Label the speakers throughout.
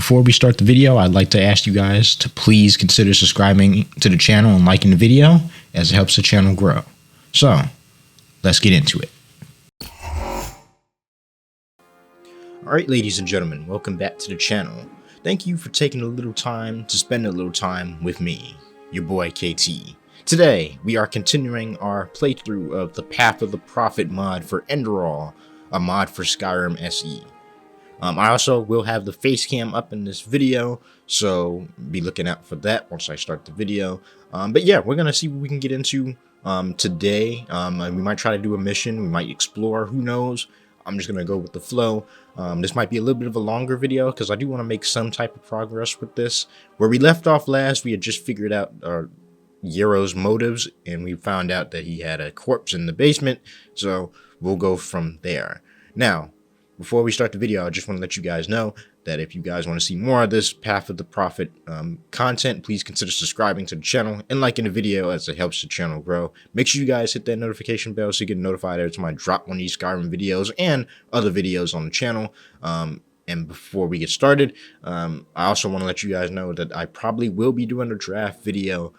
Speaker 1: before we start the video, I'd like to ask you guys to please consider subscribing to the channel and liking the video, as it helps the channel grow. So, let's get into it. Alright, ladies and gentlemen, welcome back to the channel. Thank you for taking a little time to spend a little time with me, your boy KT. Today, we are continuing our playthrough of the Path of the Prophet mod for Enderal, a mod for Skyrim SE. I also will have the face cam up in this video, so be looking out for that once I start the video. But yeah, we're gonna see what we can get into today. We might try to do a mission, we might explore, who knows. I'm just gonna go with the flow. This might be a little bit of a longer video because I do want to make some type of progress with this. Where we left off last, we had just figured out Yero's motives, and we found out that he had a corpse in the basement, so we'll go from there. Now, before we start the video, I just want to let you guys know that if you guys want to see more of this Path of the Prophet content, please consider subscribing to the channel and liking the video, as it helps the channel grow. Make sure you guys hit that notification bell so you get notified every time I drop one of these Skyrim videos and other videos on the channel. And before we get started, I also want to let you guys know that I probably will be doing a draft video,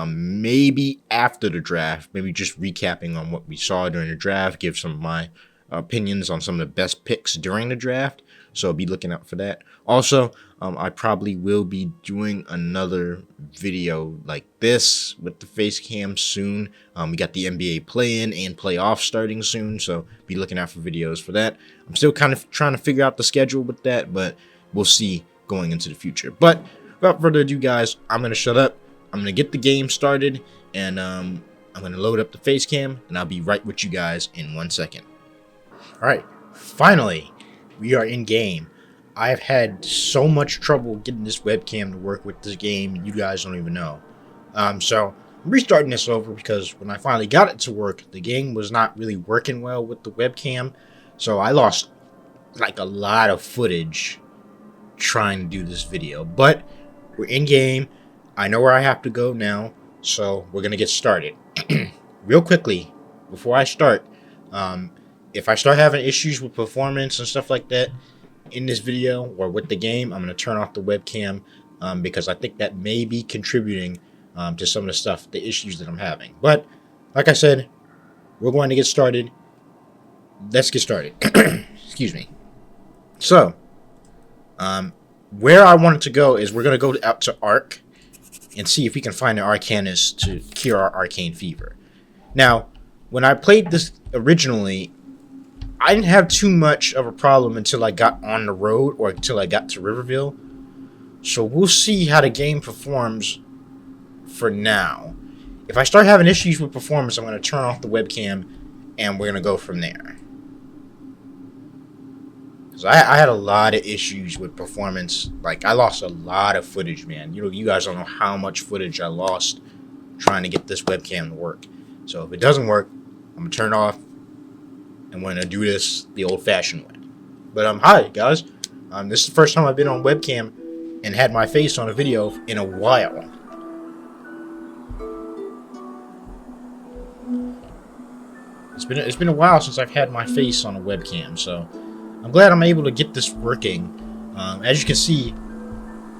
Speaker 1: maybe after the draft, maybe just recapping on what we saw during the draft, give some of my opinions on some of the best picks during the draft, so be looking out for that. Also, I probably will be doing another video like this with the face cam soon. We got the NBA play-in and playoff starting soon, so be looking out for videos for that. I'm still kind of trying to figure out the schedule with that, but we'll see going into the future. But without further ado, guys, I'm gonna shut up. I'm gonna get the game started, and I'm gonna load up the face cam, and I'll be right with you guys in 1 second. Alright, finally, we are in game. I've had so much trouble getting this webcam to work with this game, you guys don't even know. So, I'm restarting this over because when I finally got it to work, the game was not really working well with the webcam. So I lost like a lot of footage trying to do this video. But we're in game. I know where I have to go now, so we're going to get started. Real quickly, before I start, if I start having issues with performance and stuff like that in this video or with the game, I'm going to turn off the webcam because I think that may be contributing to some of the stuff, the issues that I'm having. But like I said, we're going to get started. Let's get started. Excuse me. So, where I wanted to go is we're going to go out to Ark and see if we can find an Arcanist to cure our arcane fever. Now, when I played this originally, I didn't have too much of a problem until I got on the road or until I got to Riverville. So we'll see how the game performs for now. If I start having issues with performance, I'm going to turn off the webcam and we're going to go from there. Because I had a lot of issues with performance. Like, I lost a lot of footage, man. You guys don't know how much footage I lost trying to get this webcam to work. So if it doesn't work, I'm going to turn it off. I'm going to do this the old-fashioned way. But hi guys, this is the first time I've been on webcam and had my face on a video in a while. It's been a while since I've had my face on a webcam, so I'm glad I'm able to get this working. As you can see,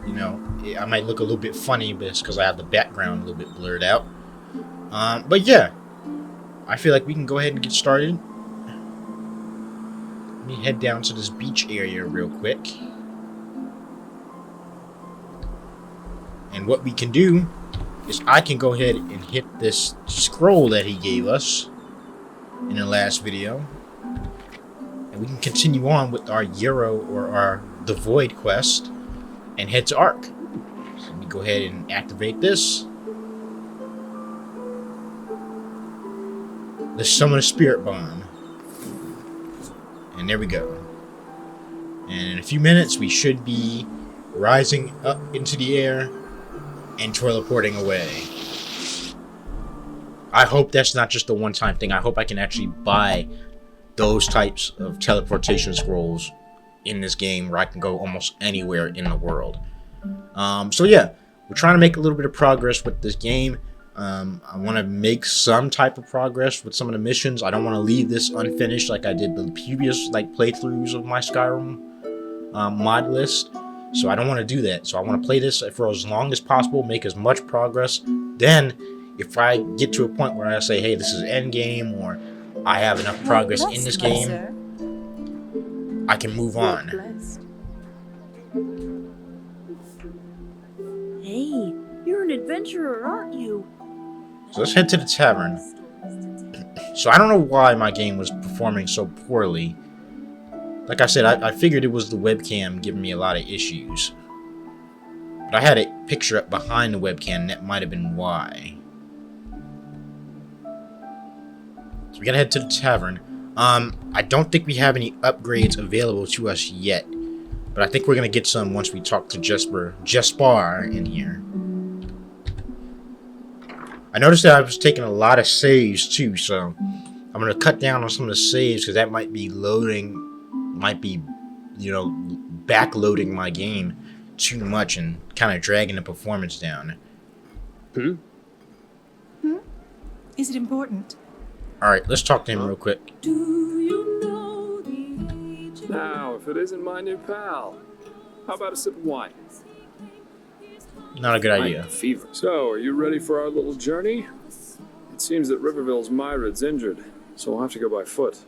Speaker 1: I might look a little bit funny, but it's because I have the background a little bit blurred out. But yeah, I feel like we can go ahead and get started. Let me head down to this beach area real quick. And what we can do is I can go ahead and hit this scroll that he gave us in the last video. And we can continue on with our Yero or the Void quest and head to Ark. So let me go ahead and activate this. Let's summon a spirit bomb. And there we go. And in a few minutes, we should be rising up into the air and teleporting away. I hope that's not just a one-time thing. I hope I can actually buy those types of teleportation scrolls in this game where I can go almost anywhere in the world. So yeah, we're trying to make a little bit of progress with this game. I want to make some type of progress with some of the missions. I don't want to leave this unfinished like I did the previous playthroughs of my Skyrim mod list. So I don't want to do that. So I want to play this for as long as possible, make as much progress. Then, if I get to a point where I say, hey, this is end game, or I have enough progress in this game, I can move on.
Speaker 2: Hey, you're an adventurer, aren't you?
Speaker 1: So let's head to the tavern. So I don't know why my game was performing so poorly. Like I said, I figured it was the webcam giving me a lot of issues. But I had a picture up behind the webcam, and that might have been why. So we gotta head to the tavern. I don't think we have any upgrades available to us yet. But I think we're gonna get some once we talk to Jesper in here. I noticed that I was taking a lot of saves too, so I'm gonna cut down on some of the saves because that might be backloading my game too much and kind of dragging the performance down.
Speaker 3: Is it important?
Speaker 1: Alright, let's talk to him real quick.
Speaker 4: Now, if it isn't my new pal, how about a sip of wine?
Speaker 1: Not a good idea.
Speaker 4: Fever. So, are you ready for our little journey? It seems that Riverville's Myrid's injured, so we'll have to go by foot.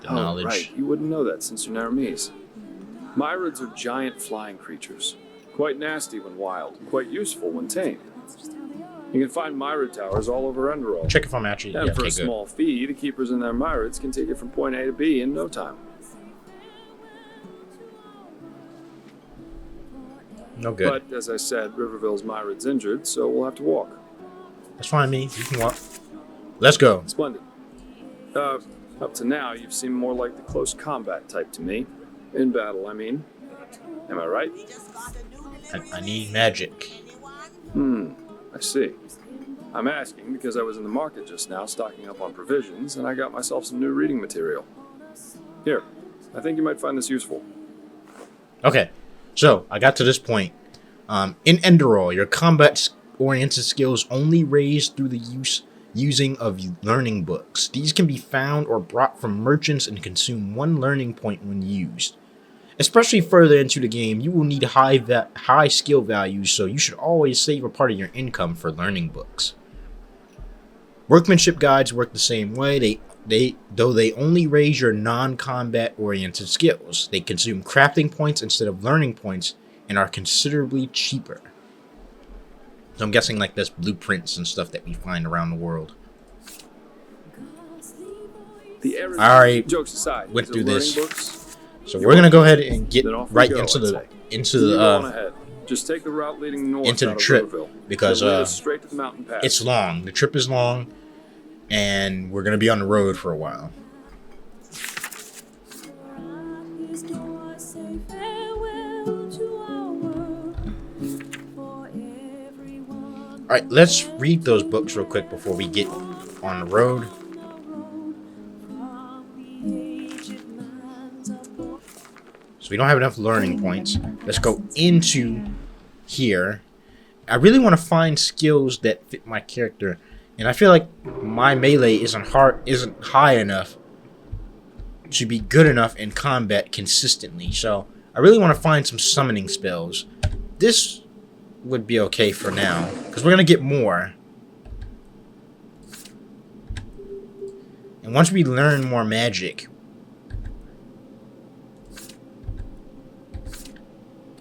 Speaker 1: The knowledge.
Speaker 4: Right. You wouldn't know that since you're Naramese. Myrids are giant flying creatures. Quite nasty when wild, quite useful when tame. You can find Myrid towers all over Enderal.
Speaker 1: Check if I'm actually...
Speaker 4: And
Speaker 1: yeah,
Speaker 4: for
Speaker 1: okay,
Speaker 4: a small
Speaker 1: good.
Speaker 4: fee, the keepers in their Myrids can take it from point A to B in no time.
Speaker 1: No good.
Speaker 4: But, as I said, Riverville's Myrid's injured, so we'll have to walk.
Speaker 1: That's fine, me. You can walk. Let's go.
Speaker 4: Splendid. Up to now, you've seemed more like the close combat type to me. In battle, I mean. Am I right?
Speaker 1: I need magic.
Speaker 4: I see. I'm asking because I was in the market just now stocking up on provisions, and I got myself some new reading material. Here, I think you might find this useful.
Speaker 1: Okay, so I got to this point. In Enderal, your combat-oriented skills only raise through the using of learning books. These can be found or brought from merchants and consume 1 learning point when used. Especially further into the game, you will need high skill values, so you should always save a part of your income for learning books. Workmanship guides work the same way. Though they only raise your non-combat oriented skills. They consume crafting points instead of learning points and are considerably cheaper. So I'm guessing like this blueprints and stuff that we find around the world. Alright,
Speaker 4: jokes aside,
Speaker 1: went through this.
Speaker 4: Books?
Speaker 1: So we're gonna go ahead and get right into the
Speaker 4: Just take the route leading north
Speaker 1: into the trip because
Speaker 4: straight to the mountain pass.
Speaker 1: It's long. The trip is long, and we're gonna be on the road for a while. All right, let's read those books real quick before we get on the road. So we don't have enough learning points. Let's go into here. I really want to find skills that fit my character, and I feel like my melee isn't high enough to be good enough in combat consistently. So I really want to find some summoning spells. This would be okay for now because we're gonna get more. And once we learn more magic,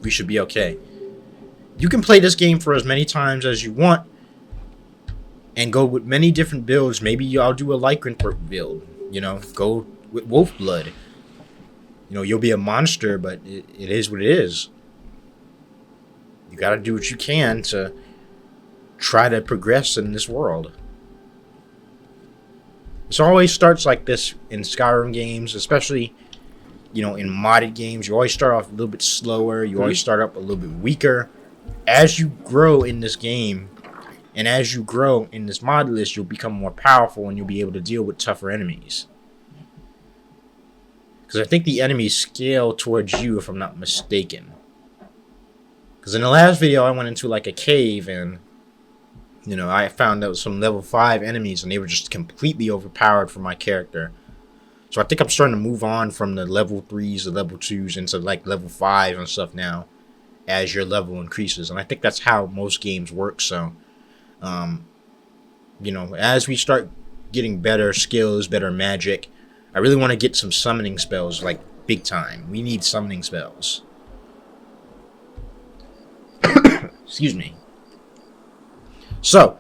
Speaker 1: we should be okay. You can play this game for as many times as you want and go with many different builds. Maybe I'll do a lycanthrope build, you know, go with wolf blood. You know, you'll be a monster, but it is what it is. You gotta do what you can to try to progress in this world. This always starts like this in Skyrim games, especially, you know, in modded games. You always start off a little bit slower. You always start up a little bit weaker. As you grow in this game, and as you grow in this Modlist, you'll become more powerful and you'll be able to deal with tougher enemies. Because I think the enemies scale towards you, if I'm not mistaken. Because in the last video, I went into like a cave and, you know, I found out some level 5 enemies and they were just completely overpowered for my character. So I think I'm starting to move on from the level 3s to level 2s into like level 5 and stuff now as your level increases. And I think that's how most games work. So, you know, as we start getting better skills, better magic, I really want to get some summoning spells, like big time. We need summoning spells. Excuse me. So,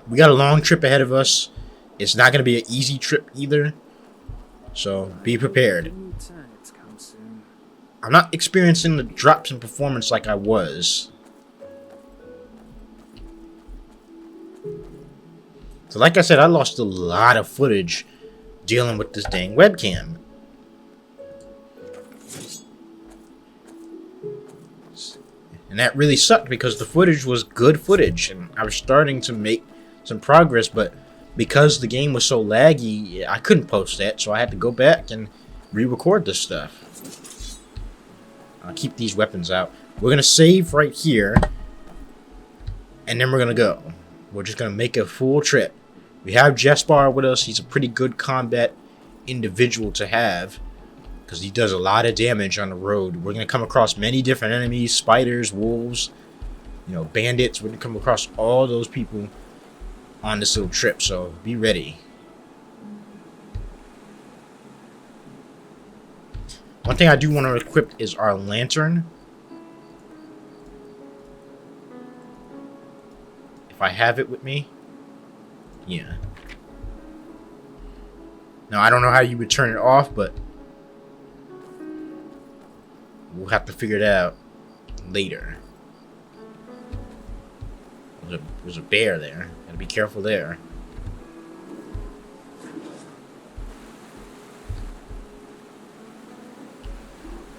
Speaker 1: we got a long trip ahead of us. It's not going to be an easy trip either. So, be prepared. I'm not experiencing the drops in performance like I was. So, like I said, I lost a lot of footage dealing with this dang webcam. And that really sucked because the footage was good footage and I was starting to make some progress, but because the game was so laggy, I couldn't post that, so I had to go back and re-record this stuff. I'll keep these weapons out. We're going to save right here, and then we're going to go. We're just going to make a full trip. We have Jespar with us. He's a pretty good combat individual to have, because he does a lot of damage on the road. We're going to come across many different enemies, spiders, wolves, you know, bandits. We're going to come across all those people on this little trip, so be ready. One thing I do want to equip is our lantern. If I have it with me. Yeah. Now, I don't know how you would turn it off, but we'll have to figure it out later. There's a bear there. Gotta be careful there.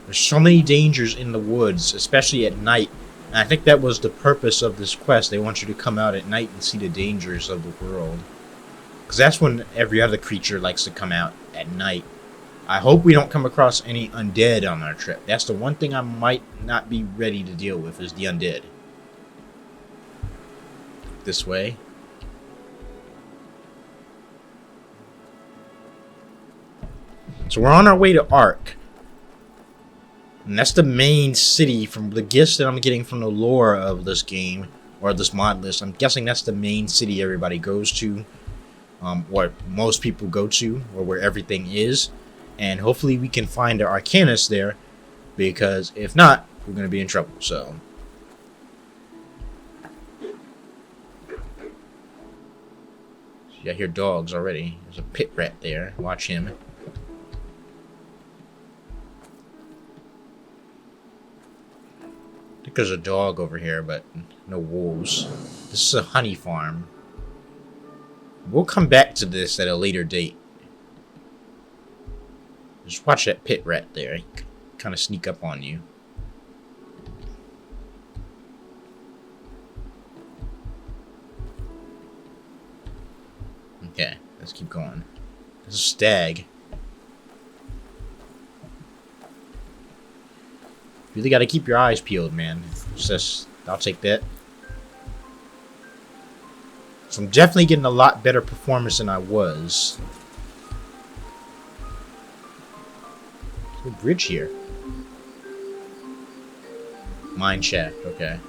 Speaker 1: There's so many dangers in the woods, especially at night. And I think that was the purpose of this quest. They want you to come out at night and see the dangers of the world. Because that's when every other creature likes to come out at night. I hope we don't come across any undead on our trip. That's the one thing I might not be ready to deal with, is the undead. This way. So we're on our way to Ark. And that's the main city from the gifts that I'm getting from the lore of this game, or this mod list. I'm guessing that's the main city everybody goes to, or most people go to, or where everything is. And hopefully we can find the Arcanist there, because if not, we're going to be in trouble. So, I hear dogs already. There's a pit rat there. Watch him. I think there's a dog over here, but no wolves. This is a honey farm. We'll come back to this at a later date. Just watch that pit rat there. He kind of sneak up on you. Okay, let's keep going. There's a stag. Really got to keep your eyes peeled, man. It's just, I'll take that. So I'm definitely getting a lot better performance than I was. There's a bridge here. Mine shaft, okay.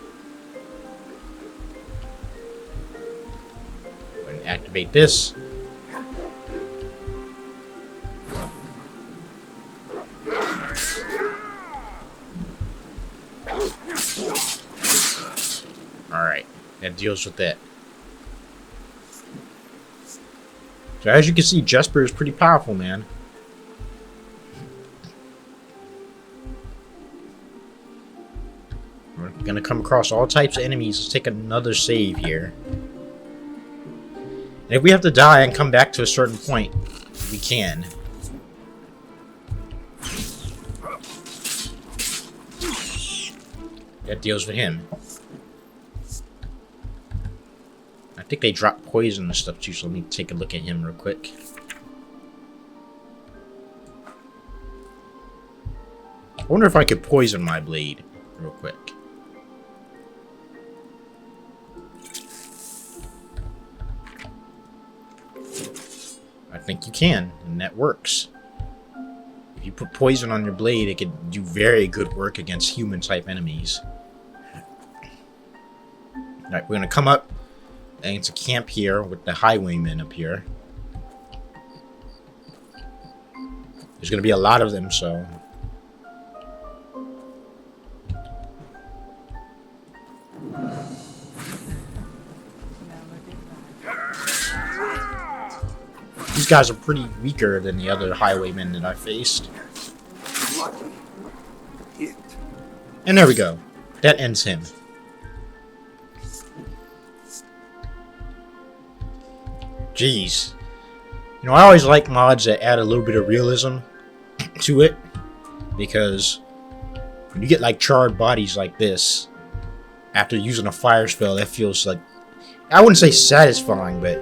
Speaker 1: Go ahead and activate this. Alright, that deals with that. So as you can see, Jesper is pretty powerful, man. We're gonna come across all types of enemies. Let's take another save here. And if we have to die and come back to a certain point, we can. That deals with him. I think they drop poison and stuff too, so let me take a look at him real quick. I wonder if I could poison my blade real quick. I think you can, and that works. If you put poison on your blade, it could do very good work against human-type enemies. Alright, we're gonna come up and it's a camp here with the highwaymen up here. There's gonna be a lot of them, so... These guys are pretty weaker than the other highwaymen that I faced. And there we go. That ends him. Jeez. You know, I always like mods that add a little bit of realism to it. Because when you get like charred bodies like this, after using a fire spell, that feels like... I wouldn't say satisfying, but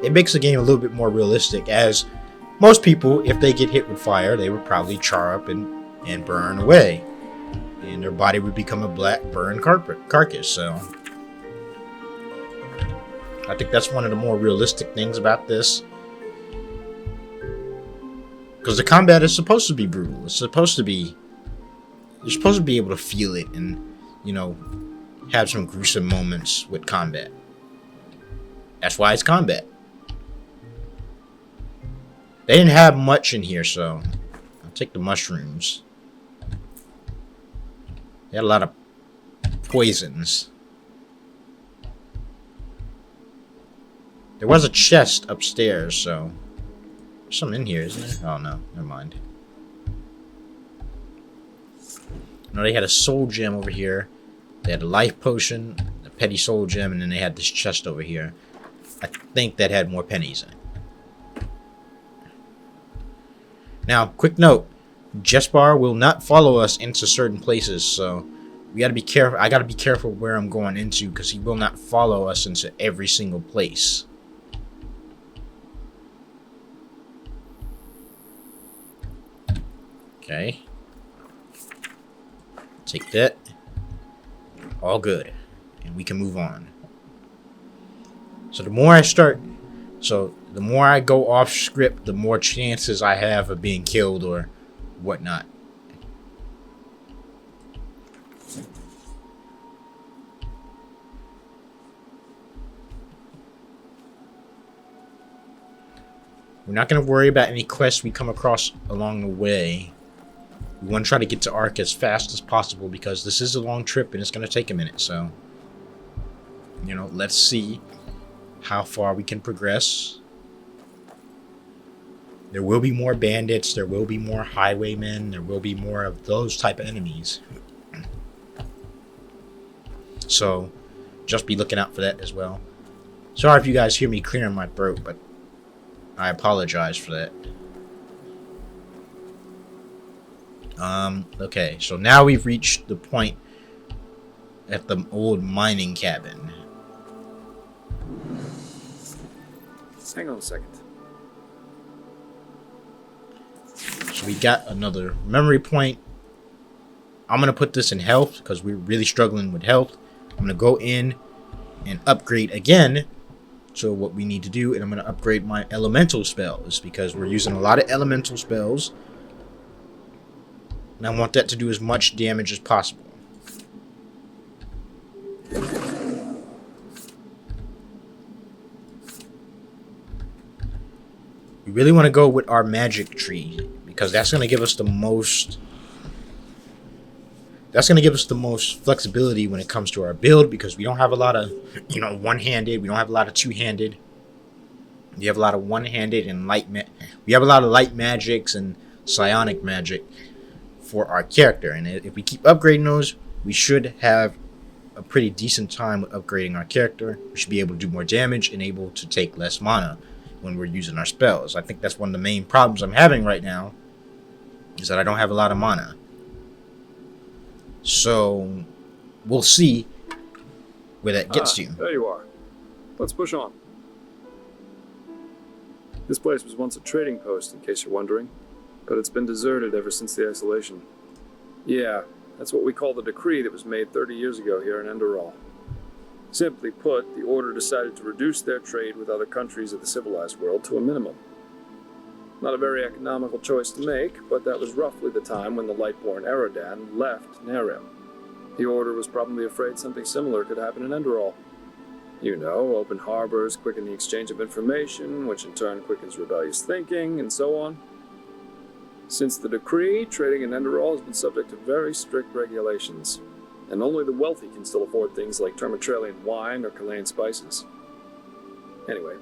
Speaker 1: it makes the game a little bit more realistic, as most people, if they get hit with fire, they would probably char up and burn away. And their body would become a black burned carcass, so... I think that's one of the more realistic things about this. Because the combat is supposed to be brutal. It's supposed to be... You're supposed to be able to feel it and, you know, have some gruesome moments with combat. That's why it's combat. They didn't have much in here, so I'll take the mushrooms. They had a lot of poisons. There was a chest upstairs, so there's something in here, isn't there? Oh no, never mind. No, they had a soul gem over here. They had a life potion, a petty soul gem, and then they had this chest over here. I think that had more pennies in it. Now, quick note, Jesper will not follow us into certain places, so we gotta be careful. I gotta be careful where I'm going into, because he will not follow us into every single place. Okay. Take that. All good. And we can move on. So the more I start... So, the more I go off script, the more chances I have of being killed or whatnot. We're not going to worry about any quests we come across along the way. We want to try to get to Ark as fast as possible because this is a long trip and it's going to take a minute. So, you know, let's see how far we can progress. There will be more bandits, there will be more highwaymen, there will be more of those type of enemies. So, just be looking out for that as well. Sorry if you guys hear me clearing my throat, but I apologize for that. Okay, so now we've reached the point at the old mining cabin.
Speaker 4: Hang on a second.
Speaker 1: So we got another memory point. I'm going to put this in health because we're really struggling with health. I'm going to go in and upgrade again to what we need to do. And I'm going to upgrade my elemental spells because we're using a lot of elemental spells. And I want that to do as much damage as possible. We really want to go with our magic tree because that's going to give us the most... That's going to give us the most flexibility when it comes to our build because we don't have a lot of, you know, one-handed. We don't have a lot of two-handed. We have a lot of one-handed and light... We have a lot of light magics and psionic magic for our character. And if we keep upgrading those, we should have a pretty decent time with upgrading our character. We should be able to do more damage and able to take less mana when we're using our spells. I think that's one of the main problems I'm having right now, is that I don't have a lot of mana. So, we'll see where that gets you.
Speaker 4: There you are. Let's push on. This place was once a trading post, in case you're wondering, but it's been deserted ever since the isolation. Yeah, that's what we call the decree that was made 30 years ago here in Enderal. Simply put, the Order decided to reduce their trade with other countries of the civilized world to a minimum. Not a very economical choice to make, but that was roughly the time when the Lightborn Eradan left Nerim. The Order was probably afraid something similar could happen in Enderal. You know, open harbors quicken the exchange of information, which in turn quickens rebellious thinking, and so on. Since the decree, trading in Enderal has been subject to very strict regulations, and only the wealthy can still afford things like Termatralian wine or Chilean spices. Anyway,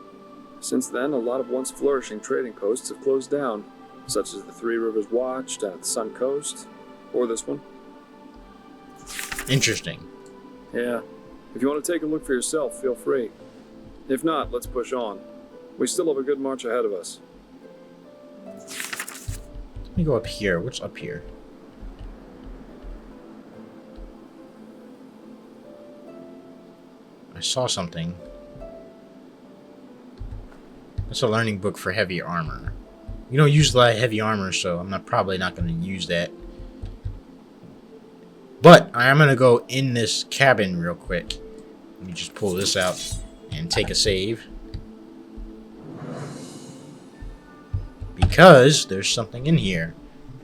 Speaker 4: since then, a lot of once flourishing trading posts have closed down, such as the Three Rivers Watch down at the Sun Coast, or this one.
Speaker 1: Interesting.
Speaker 4: Yeah. If you want to take a look for yourself, feel free. If not, let's push on. We still have a good march ahead of us.
Speaker 1: Let me go up here. What's up here? I saw something. That's a learning book for heavy armor. You don't use a lot of heavy armor, so I'm probably not going to use that. But I am going to go in this cabin real quick. Let me just pull this out and take a save. Because there's something in here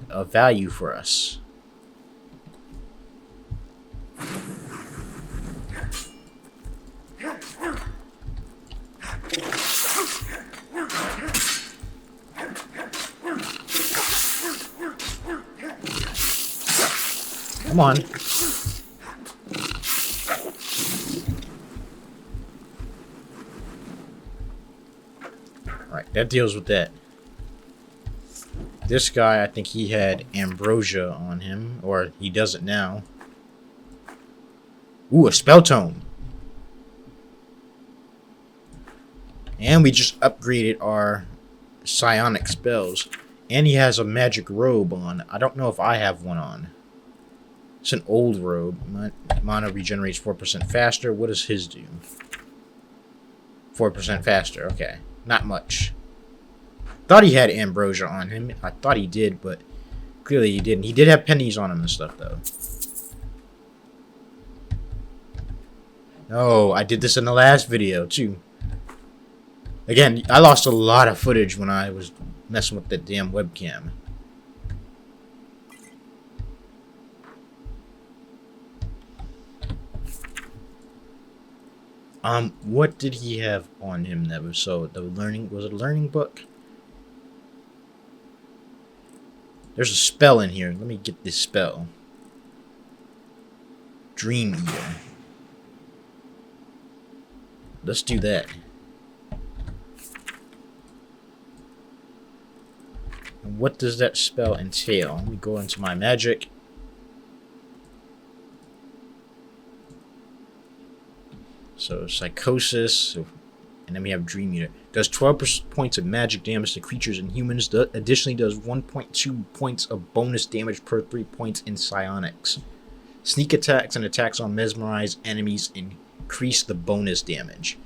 Speaker 1: of value for us. Come on. Alright, that deals with that. This guy, I think he had ambrosia on him, or he does it now. Ooh, a spell tome. And we just upgraded our psionic spells. And he has a magic robe on. I don't know if I have one on. It's an old robe. Mana regenerates 4% faster. What does his do? 4% faster. Okay. Not much. Thought he had ambrosia on him. I thought he did, but clearly he didn't. He did have pennies on him and stuff, though. Oh, I did this in the last video, too. Again, I lost a lot of footage when I was messing with that damn webcam. What did he have on him that was so the learning was it a learning book? There's a spell in here. Let me get this spell. Dream Eater. Let's do that. And what does that spell entail? Let me go into my magic. So psychosis, and then we have Dream Eater. Does 12 points of magic damage to creatures and humans. Additionally, does 1.2 points of bonus damage per 3 points in psionics. Sneak attacks and attacks on mesmerized enemies increase the bonus damage.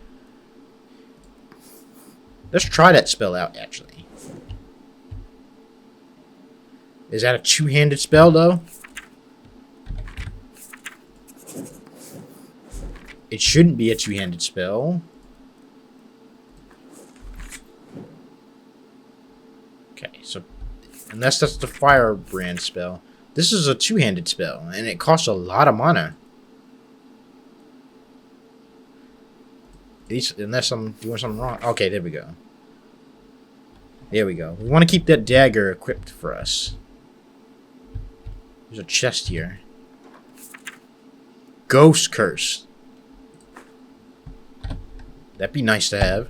Speaker 1: Let's try that spell out, actually. Is that a two-handed spell, though? It shouldn't be a two-handed spell. Okay, so unless that's the firebrand spell. This is a two-handed spell, and it costs a lot of mana. At least, unless I'm doing something wrong. Okay, there we go. There we go. We want to keep that dagger equipped for us. There's a chest here. Ghost Curse. That'd be nice to have.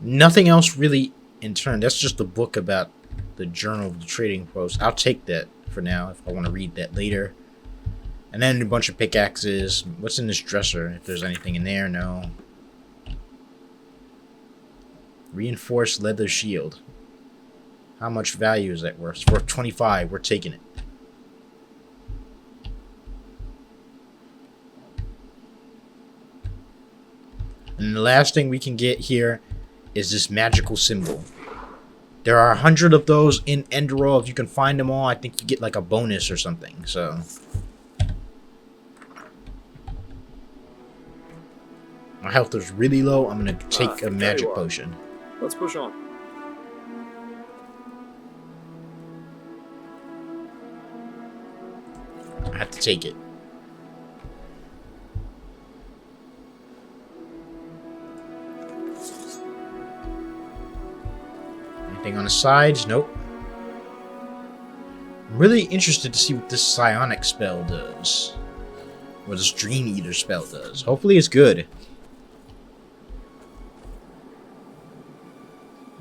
Speaker 1: Nothing else really in turn. That's just a book about the Journal of the Trading Post. I'll take that for now if I want to read that later. And then a bunch of pickaxes. What's in this dresser? If there's anything in there, no. Reinforced leather shield. How much value is that worth? It's worth 25. We're taking it. And the last thing we can get here is this magical symbol. There are 100 of those in Enderal. If you can find them all, I think you get like a bonus or something. So my health is really low. I'm gonna take a magic potion.
Speaker 4: Let's push on.
Speaker 1: I have to take it. Anything on the sides? Nope. I'm really interested to see what this psionic spell does. What this Dream Eater spell does. Hopefully it's good.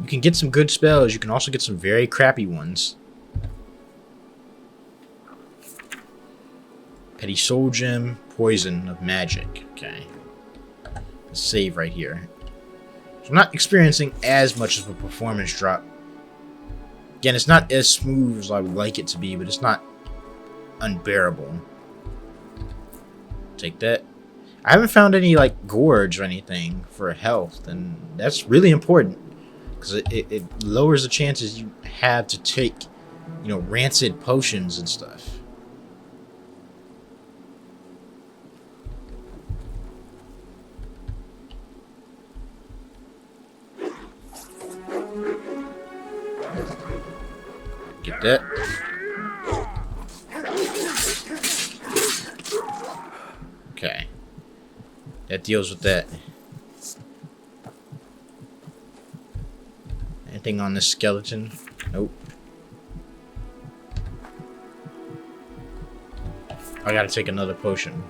Speaker 1: You can get some good spells. You can also get some very crappy ones. Petty Soul Gem, Poison of Magic. Okay. Let's save right here. So I'm not experiencing as much of a performance drop. Again, it's not as smooth as I would like it to be, but it's not unbearable. Take that. I haven't found any like gorge or anything for health, and that's really important because it lowers the chances you have to take, you know, rancid potions and stuff. Get that. Okay. That deals with that. Anything on this skeleton? Nope. I gotta take another potion.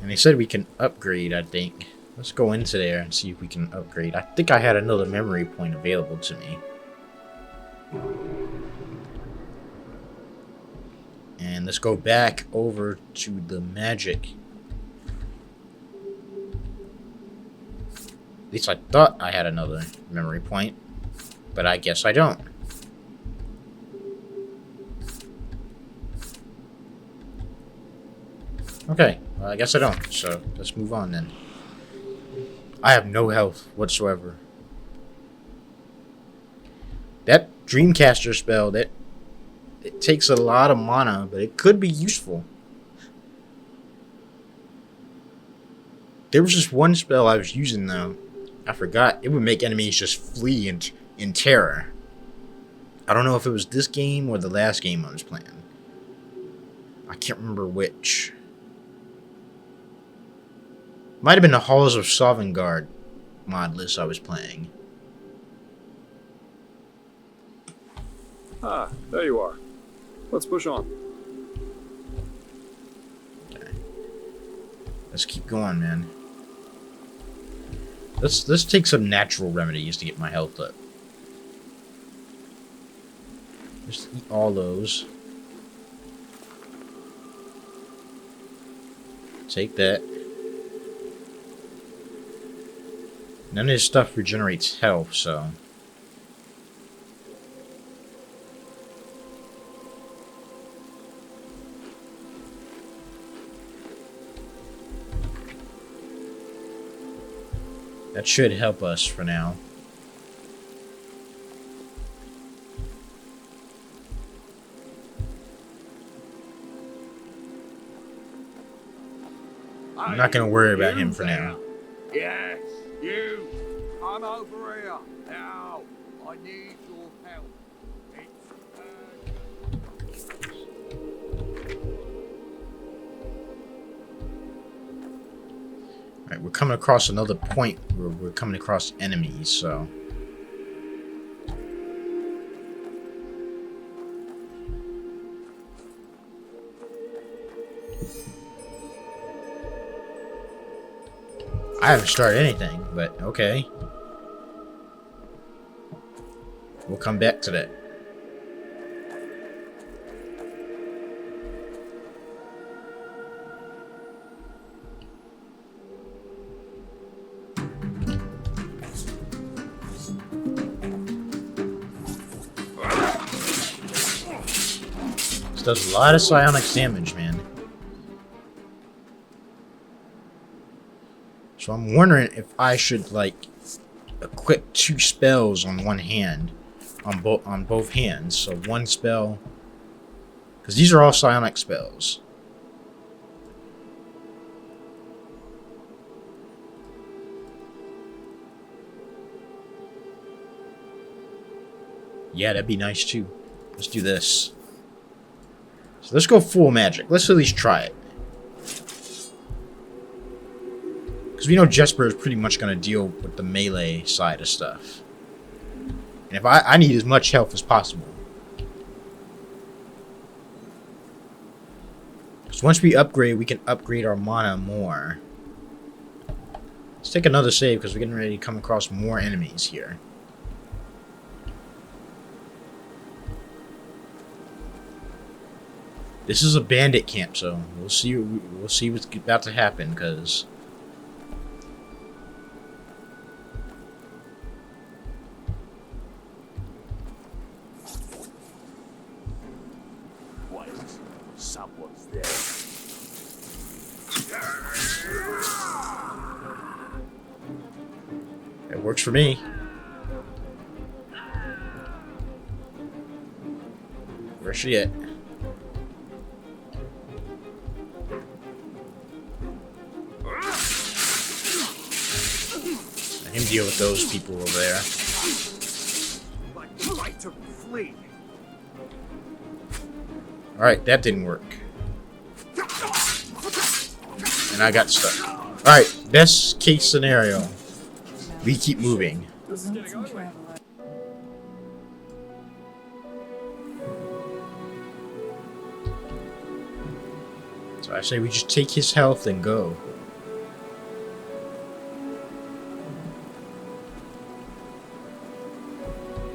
Speaker 1: And they said we can upgrade, I think. Let's go into there and see if we can upgrade. I think I had another memory point available to me. And let's go back over to the magic. At least I thought I had another memory point, but I guess I don't. Okay, well, I guess I don't, so let's move on then. I have no health whatsoever. That Dreamcaster spell, it takes a lot of mana, but it could be useful. There was just one spell I was using though. I forgot. It would make enemies just flee in terror. I don't know if it was this game or the last game I was playing. I can't remember which. Might have been the Halls of Sovngarde Modlist I was playing.
Speaker 4: Ah, there you are. Let's push on.
Speaker 1: Okay. Let's keep going, man. Let's take some natural remedies to get my health up. Just eat all those. Take that. None of this stuff regenerates health, so... that should help us for now. I'm not gonna worry about him for now.
Speaker 5: Yes, you. Come over here now. I need your help. It's
Speaker 1: Alright, we're coming across another point where we're coming across enemies, so... I haven't started anything, but okay. We'll come back to that. This does a lot of psionics damage, man. So I'm wondering if I should, like, equip 2 spells on one hand. On both hands. So one spell Because these are all psionic spells. Yeah, that'd be nice too. Let's do this. So let's go full magic. Let's at least try it. Because we know Jesper is pretty much going to deal with the melee side of stuff. And if I need as much health as possible. Because once we upgrade, we can upgrade our mana more. Let's take another save because we're getting ready to come across more enemies here. This is a bandit camp, so we'll see what's about to happen, because
Speaker 5: Wait, someone's there.
Speaker 1: it works for me. Where's she at? Let him deal with those people over there.
Speaker 5: Like the right to flee.
Speaker 1: Alright, that didn't work. And I got stuck. Alright, best case scenario. We keep moving. So I say we just take his health and go.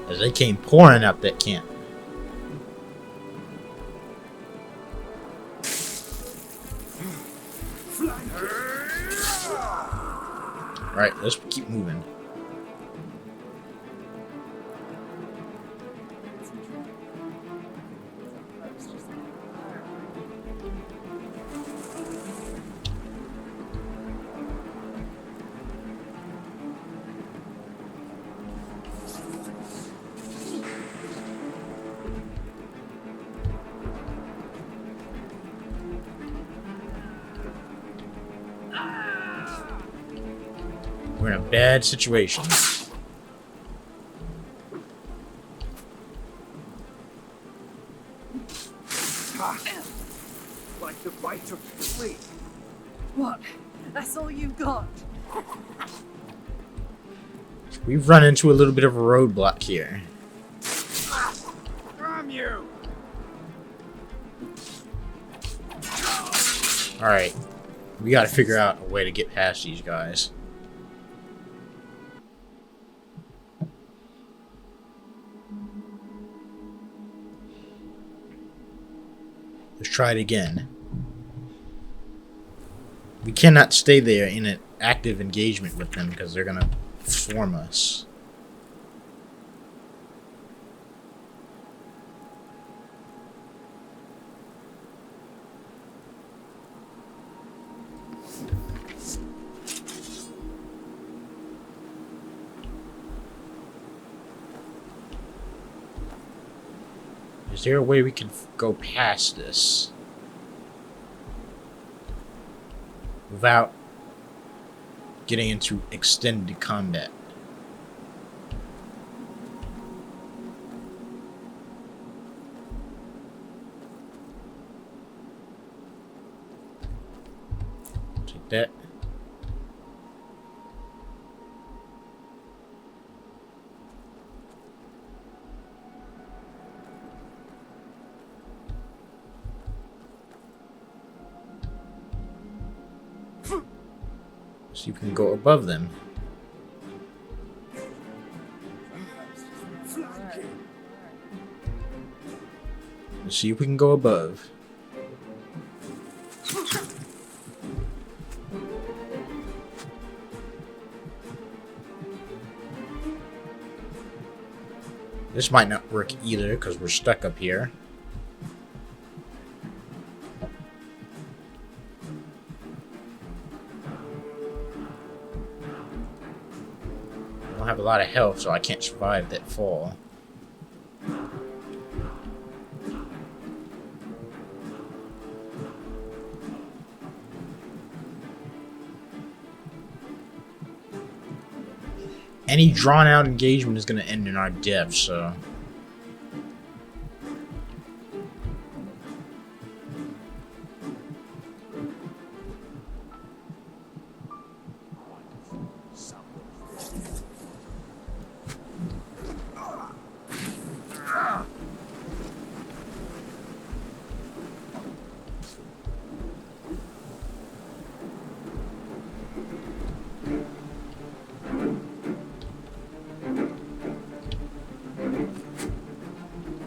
Speaker 1: As they came pouring out that camp. Alright, let's keep moving. We're in a bad situation.
Speaker 5: Like the right to flee.
Speaker 3: What? That's all you got?
Speaker 1: We've run into a little bit of a roadblock here.
Speaker 5: Damn you!
Speaker 1: Alright. We gotta figure out a way to get past these guys. Let's try it again. We cannot stay there in an active engagement with them because they're gonna swarm us. Is there a way we can go past this without getting into extended combat? Take that. See if we can go above them. Let's see if we can go above. This might not work either because we're stuck up here. I don't have a lot of health, so I can't survive that fall. any drawn out engagement is going to end in our death, so.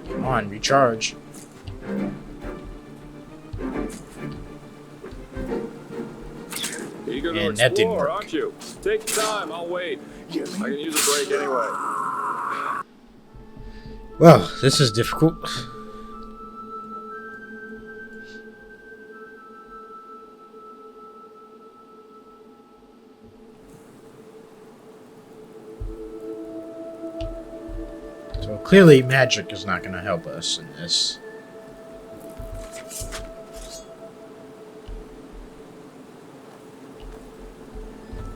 Speaker 1: Come on, recharge.
Speaker 4: Eager to
Speaker 1: And that didn't
Speaker 4: explore,
Speaker 1: work.
Speaker 4: aren't you? Take your time, I'll wait. I can use a break anyway.
Speaker 1: Well, this is difficult. So clearly magic is not going to help us in this.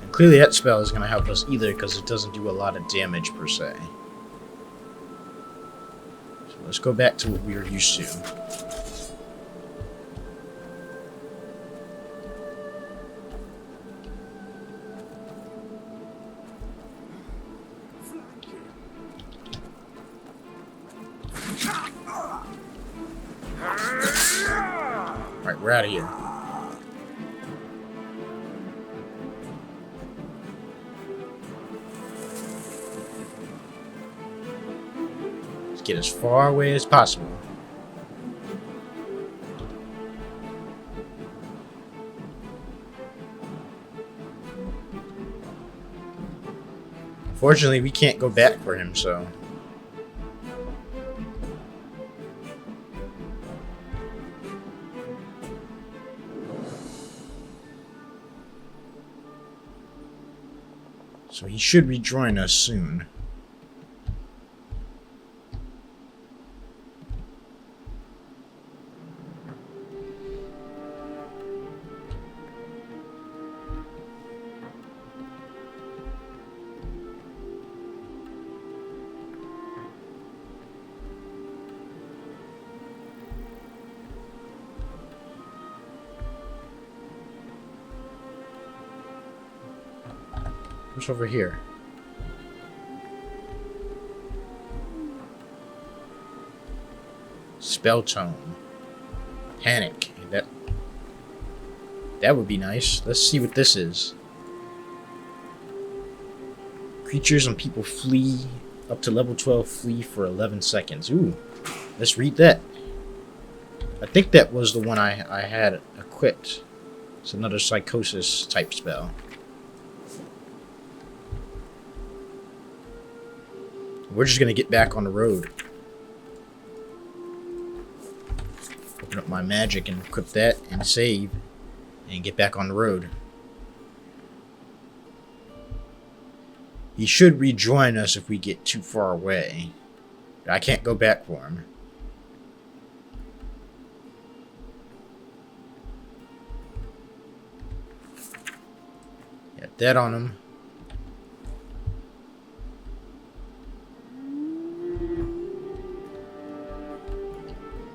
Speaker 1: And clearly that spell is going to help us either because it doesn't do a lot of damage per se. So let's go back to what we were used to. Alright, we're out of here. Let's get as far away as possible. Unfortunately, we can't go back for him, so. So he should rejoin us soon. What's over here? Spell tone. Panic. That would be nice. Let's see what this is. Creatures and people flee up to level 12 flee for 11 seconds. Ooh. Let's read that. I think that was the one I had equipped. It's another psychosis type spell. We're just gonna get back on the road. Open up my magic and equip that and save and get back on the road. He should rejoin us if we get too far away. I can't go back for him. Got that on him.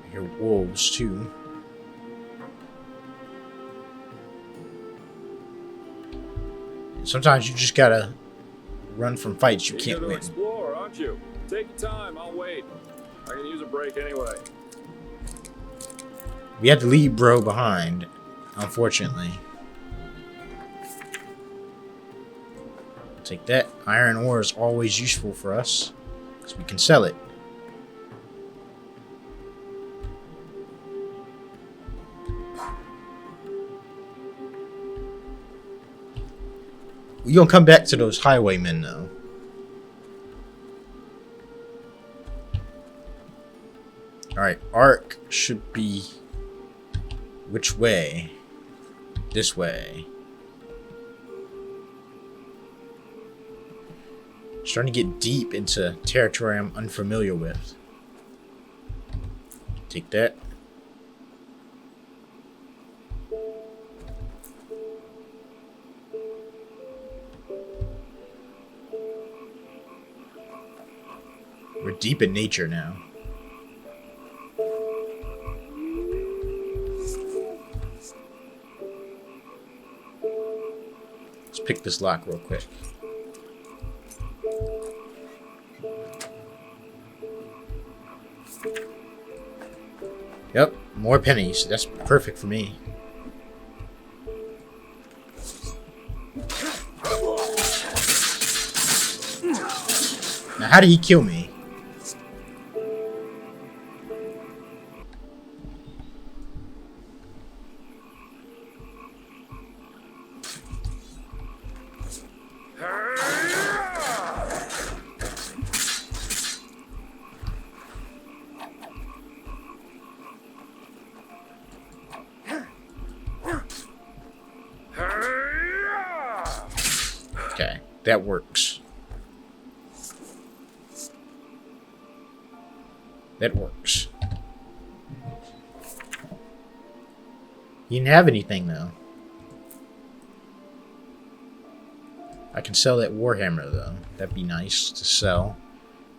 Speaker 1: I hear wolves too. And sometimes you just gotta run from fights you can't
Speaker 4: Eager to
Speaker 1: win.
Speaker 4: explore, aren't you? Take your time, I'll wait. I can use a break anyway.
Speaker 1: We had to leave bro behind, unfortunately. Take that. Iron ore is always useful for us, because we can sell it. We're gonna come back to those highwaymen though. Alright, arc should be which way? This way. Starting to get deep into territory I'm unfamiliar with. Take that. We're deep in nature now. Let's pick this lock real quick. Yep, more pennies. That's perfect for me. Now, how did he kill me? Okay, that works. That works. He didn't have anything though. I can sell that Warhammer though. That'd be nice to sell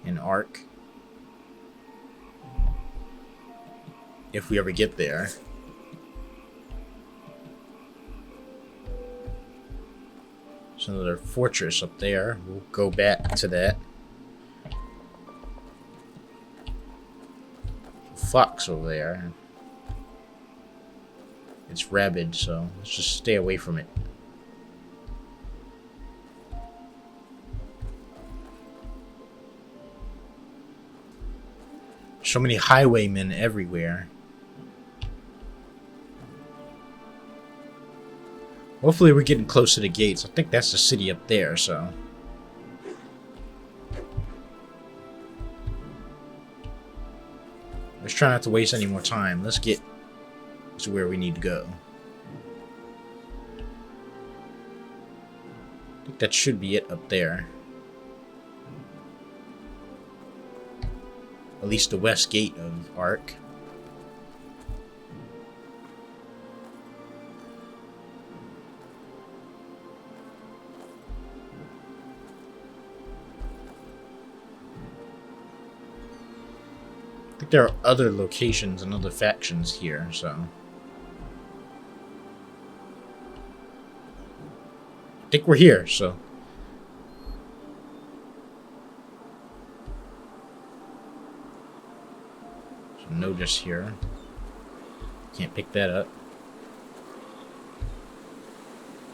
Speaker 1: in Ark. If we ever get there. There's another fortress up there. We'll go back to that. Fox over there. It's rabid, so let's just stay away from it. So many highwaymen everywhere. Hopefully we're getting close to the gates. I think that's the city up there, so. Let's try not to waste any more time. Let's get to where we need to go. I think that should be it up there. At least the west gate of Ark. I think there are other locations and other factions here, so. I think we're here, so. So no just here. Can't pick that up.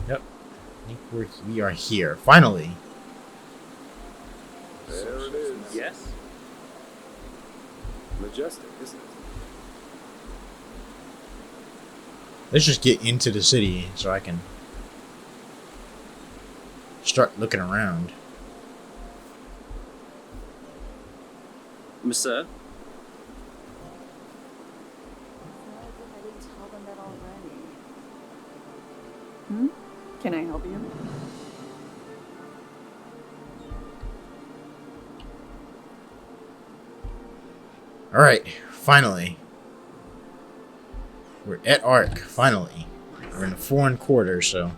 Speaker 1: Yep. I think we are here. Finally.
Speaker 4: There it is.
Speaker 6: Yes?
Speaker 4: Majestic, isn't it?
Speaker 1: Let's just get into the city so I can start looking around.
Speaker 6: Monsieur?
Speaker 3: Can I help you?
Speaker 1: Alright, finally. We're at Ark, finally. We're in the foreign quarter, so.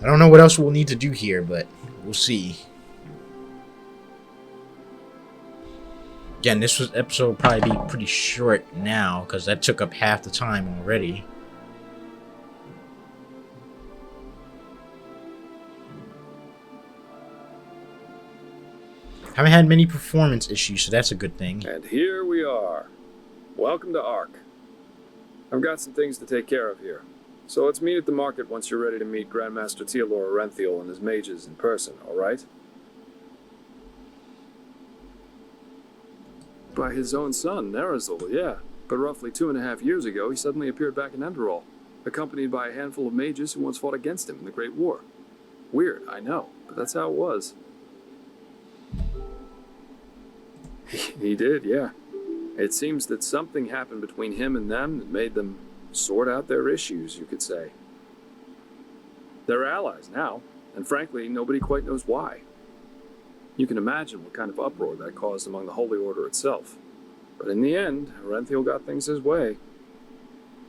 Speaker 1: I don't know what else we'll need to do here, but we'll see. Again, this episode will probably be pretty short now, because that took up half the time already. Haven't had many performance issues, so that's a good thing.
Speaker 4: And here we are. Welcome to Ark. I've got some things to take care of here. So let's meet at the market once you're ready to meet Grandmaster Tealor Arenthiel and his mages in person, alright? By his own son, Nerazul, yeah. But roughly 2.5 years ago, he suddenly appeared back in Enderal, accompanied by a handful of mages who once fought against him in the Great War. Weird, I know, but that's how it was. He did, yeah. It seems that something happened between him and them that made them sort out their issues, you could say. They're allies now, and frankly, nobody quite knows why. You can imagine what kind of uproar that caused among the Holy Order itself. But in the end, Arenthiel got things his way.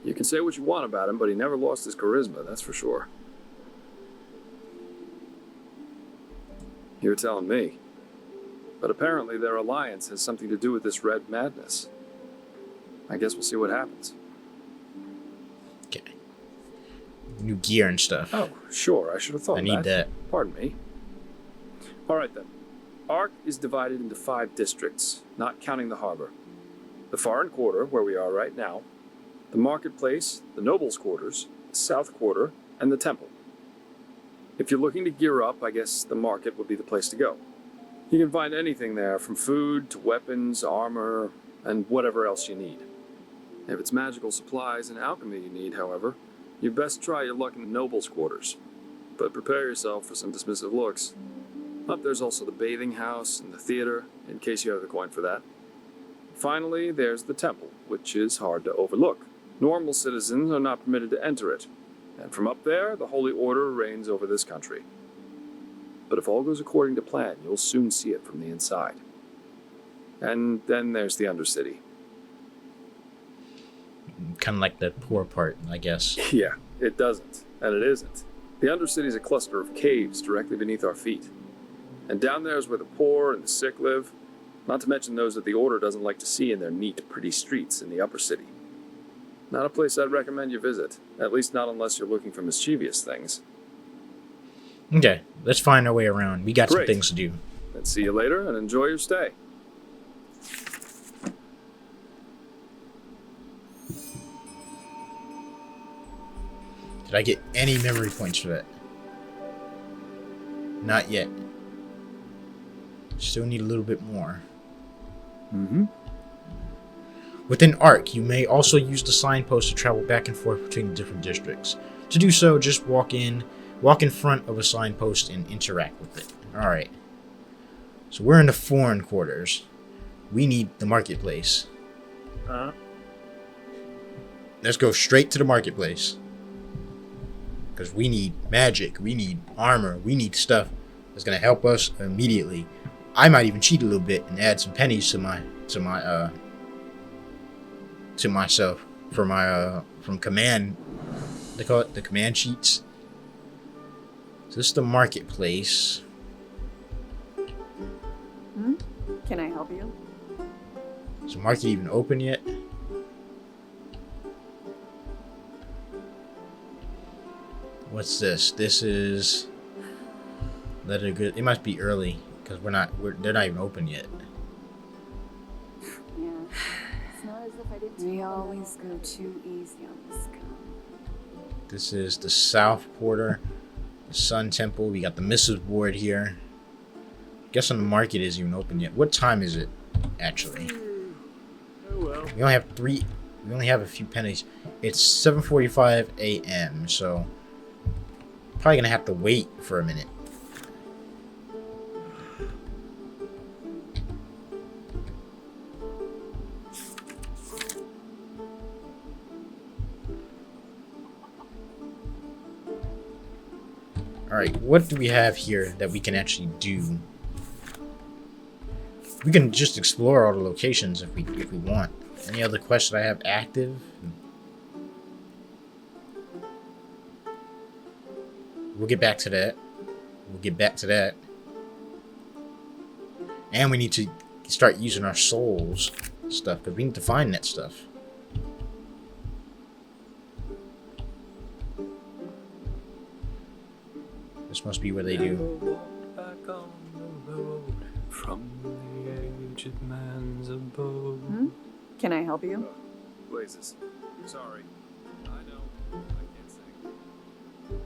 Speaker 4: You can say what you want about him, but he never lost his charisma, that's for sure. You're telling me. But apparently their alliance has something to do with this red madness. I guess we'll see what happens.
Speaker 1: Okay. New gear and stuff.
Speaker 4: Oh, sure, I should have thought
Speaker 1: I
Speaker 4: of
Speaker 1: need that.
Speaker 4: Pardon me. Alright then. Ark is divided into 5 districts, not counting the harbor. The foreign quarter, where we are right now, the marketplace, the nobles' quarters, the south quarter, and the temple. If you're looking to gear up, I guess the market would be the place to go. You can find anything there, from food to weapons, armor, and whatever else you need. If it's magical supplies and alchemy you need, however, you best try your luck in the nobles' quarters. But prepare yourself for some dismissive looks. Up there's also the bathing house and the theater, in case you have the coin for that. Finally, there's the temple, which is hard to overlook. Normal citizens are not permitted to enter it, and from up there, the Holy Order reigns over this country. But if all goes according to plan, you'll soon see it from the inside. And then there's the Undercity.
Speaker 1: Kind of like the poor part, I guess.
Speaker 4: Yeah, it doesn't, and it isn't. The Undercity is a cluster of caves directly beneath our feet. And down there is where the poor and the sick live, not to mention those that the Order doesn't like to see in their neat, pretty streets in the upper city. Not a place I'd recommend you visit, at least not unless you're looking for mischievous things.
Speaker 1: Okay, let's find our way around. We got some
Speaker 4: Great.
Speaker 1: things to do.
Speaker 4: Then see you later, and enjoy your stay.
Speaker 1: Did I get any memory points for that? Not yet. Still need a little bit more.
Speaker 4: Mm-hmm.
Speaker 1: Within Ark, you may also use the signpost to travel back and forth between the different districts. To do so, just walk in front of a signpost and interact with it. Alright. So we're in the foreign quarters. We need the marketplace. Let's go straight to the marketplace. Because we need magic, we need armor, we need stuff that's gonna help us immediately. I might even cheat a little bit and add some pennies to myself for my from command. They call it the command sheets. So this is the marketplace.
Speaker 3: Can I help you?
Speaker 1: Is the market even open yet? What's this? This is let it good. It must be early because they're not even open yet.
Speaker 3: Yeah. It's not as if I didn't. We always go too easy on this guy.
Speaker 1: This is the South Quarter, the Sun Temple. We got the missive board here. Guess on the market isn't even open yet. What time is it actually?
Speaker 4: Oh well.
Speaker 1: We only have three. We only have a few pennies. It's 7:45 a.m. So probably gonna have to wait for a minute. Alright, what do we have here that we can actually do? We can just explore all the locations if we want. Any other quests that I have active? We'll get back to that. And we need to start using our souls stuff, because we need to find that stuff. This must be where they do.
Speaker 6: Walk back on the road from the aged man's abode.
Speaker 3: Can I help you?
Speaker 4: Blazes. Sorry. I know. I can't sing.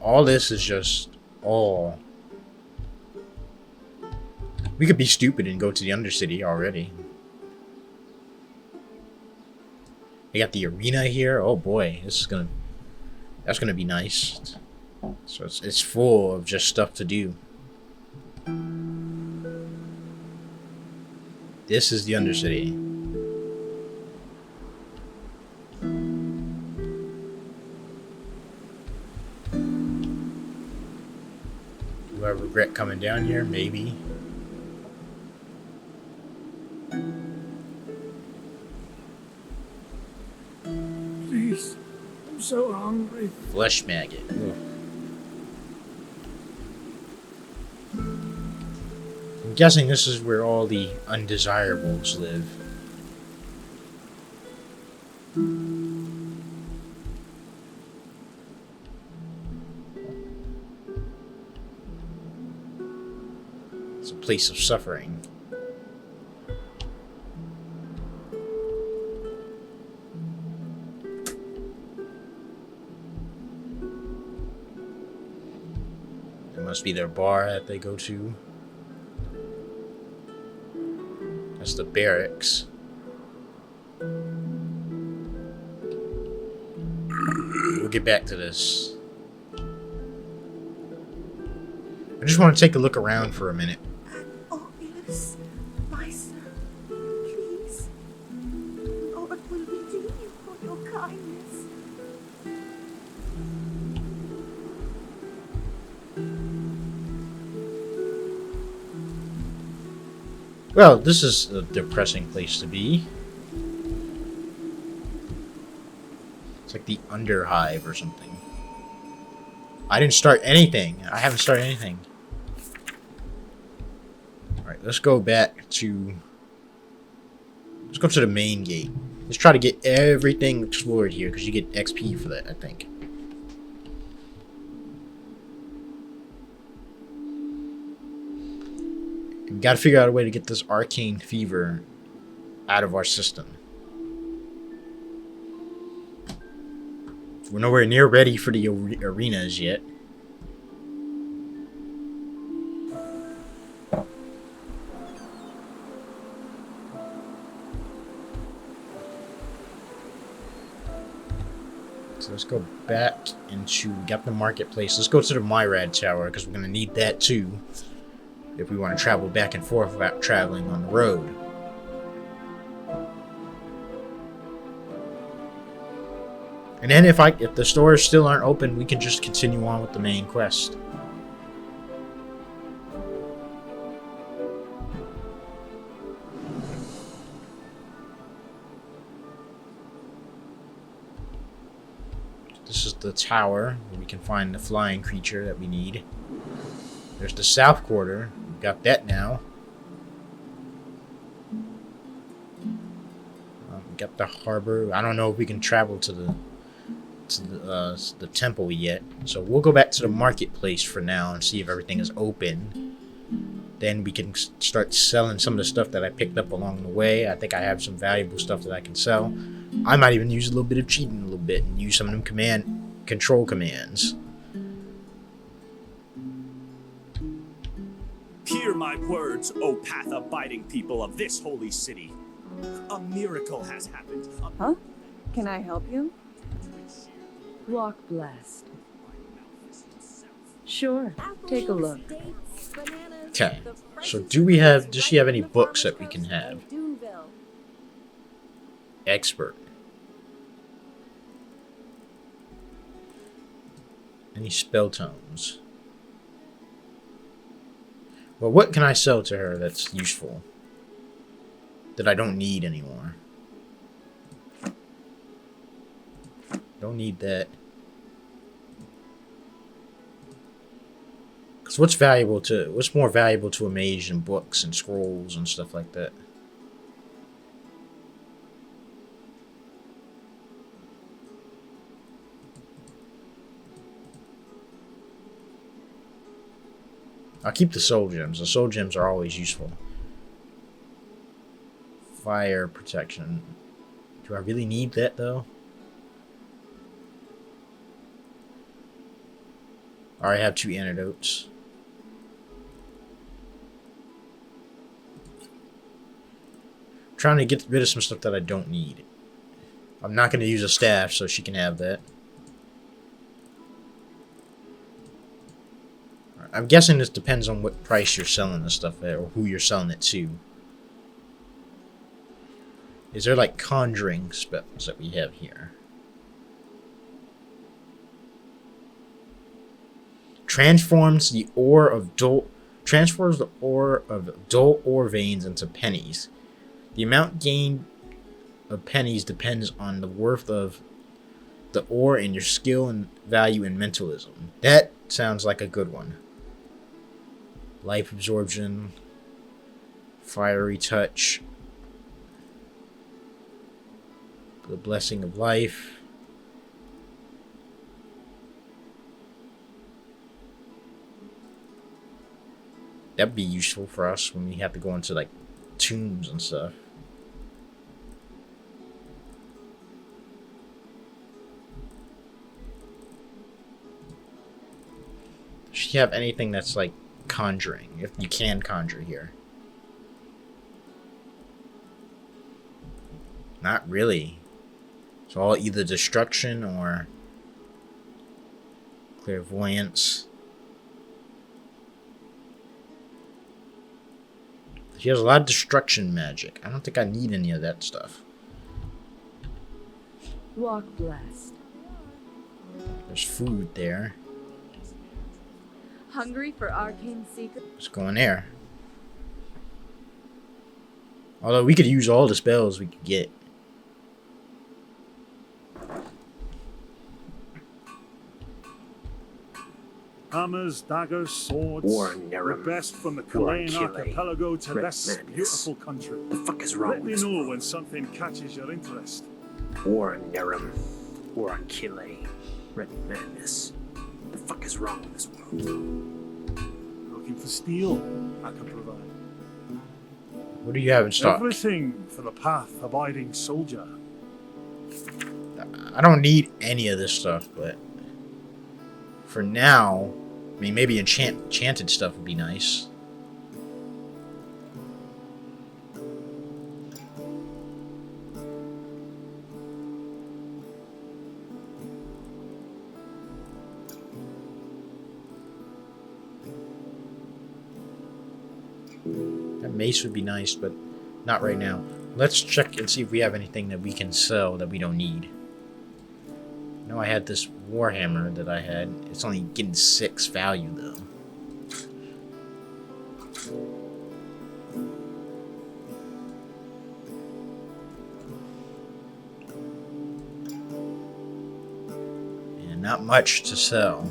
Speaker 1: All this is just all. We could be stupid and go to the Undercity already. They got the arena here. Oh boy, that's gonna be nice. So it's full of just stuff to do. This is the Undercity. Do I regret coming down here? Maybe.
Speaker 5: Please, I'm so hungry.
Speaker 1: Flesh maggot. Ugh. I'm guessing this is where all the undesirables live. It's a place of suffering. It must be their bar that they go to. That's the barracks. We'll get back to this. I just want to take a look around for a minute.
Speaker 2: Arduous, my son, please. Lord will redeem you for your kindness.
Speaker 1: Well, this is a depressing place to be. It's like the Underhive or something. I didn't start anything. I haven't started anything. Alright, let's go back to... Let's go to the main gate. Let's try to get everything explored here, because you get XP for that, I think. We gotta figure out a way to get this arcane fever out of our system. We're nowhere near ready for the arenas yet. So let's go back into, we got the marketplace. Let's go to the Myrad Tower, because we're going to need that too, if we want to travel back and forth without traveling on the road. And then if the stores still aren't open, we can just continue on with the main quest. This is the tower where we can find the flying creature that we need. There's the south quarter. We've got that now. We got the harbor. I don't know if we can travel to the temple yet. So we'll go back to the marketplace for now and see if everything is open. Then we can start selling some of the stuff that I picked up along the way. I think I have some valuable stuff that I can sell. I might even use a little bit of cheating a little bit and use some of them control commands.
Speaker 7: Hear my words, O path-abiding people of this holy city. A miracle has happened.
Speaker 3: Huh? Can I help you?
Speaker 8: Walk blessed. Sure, take a look.
Speaker 1: Okay, so does she have any books that we can have? Expert. Any spell tomes? Well, what can I sell to her that's useful? That I don't need anymore? Don't need that. Because what's more valuable to a mage than books and scrolls and stuff like that? I'll keep the soul gems. The soul gems are always useful. Fire protection. Do I really need that though? I already have 2 antidotes. I'm trying to get rid of some stuff that I don't need. I'm not going to use a staff, so she can have that. I'm guessing this depends on what price you're selling the stuff at, or who you're selling it to. Is there like conjuring spells that we have here? Transforms the ore of dull ore veins into pennies. The amount gained of pennies depends on the worth of the ore and your skill and value in mentalism. That sounds like a good one. Life absorption. Fiery touch. The blessing of life. That'd be useful for us when we have to go into like tombs and stuff. Does she have anything that's like conjuring? If you can conjure here. Not really. It's all either destruction or clairvoyance. She has a lot of destruction magic. I don't think I need any of that stuff.
Speaker 8: Walk blessed.
Speaker 1: There's food there.
Speaker 3: Hungry for arcane secrets?
Speaker 1: Let's go in there. Although we could use all the spells we could get.
Speaker 9: Hammers, daggers, swords.
Speaker 10: War
Speaker 9: the
Speaker 10: Nerum.
Speaker 9: best from the
Speaker 10: War
Speaker 9: Chilean
Speaker 10: Chile.
Speaker 9: archipelago to
Speaker 10: Red
Speaker 9: this
Speaker 10: Madness.
Speaker 9: beautiful country.
Speaker 10: The fuck is wrong
Speaker 9: Let
Speaker 10: with
Speaker 9: me
Speaker 10: this
Speaker 9: know
Speaker 10: world?
Speaker 9: when something catches your interest.
Speaker 10: War on Nerum. War on Chile. Red Madness. The fuck is wrong with this world?
Speaker 9: Looking for steel, I can provide.
Speaker 1: What do you have in stock?
Speaker 9: Everything for the path-abiding soldier.
Speaker 1: I don't need any of this stuff, but for now, I mean, maybe enchanted stuff would be nice. That mace would be nice, but not right now. Let's check and see if we have anything that we can sell that we don't need. I know I had this warhammer that I had. It's only getting 6 value though. And not much to sell.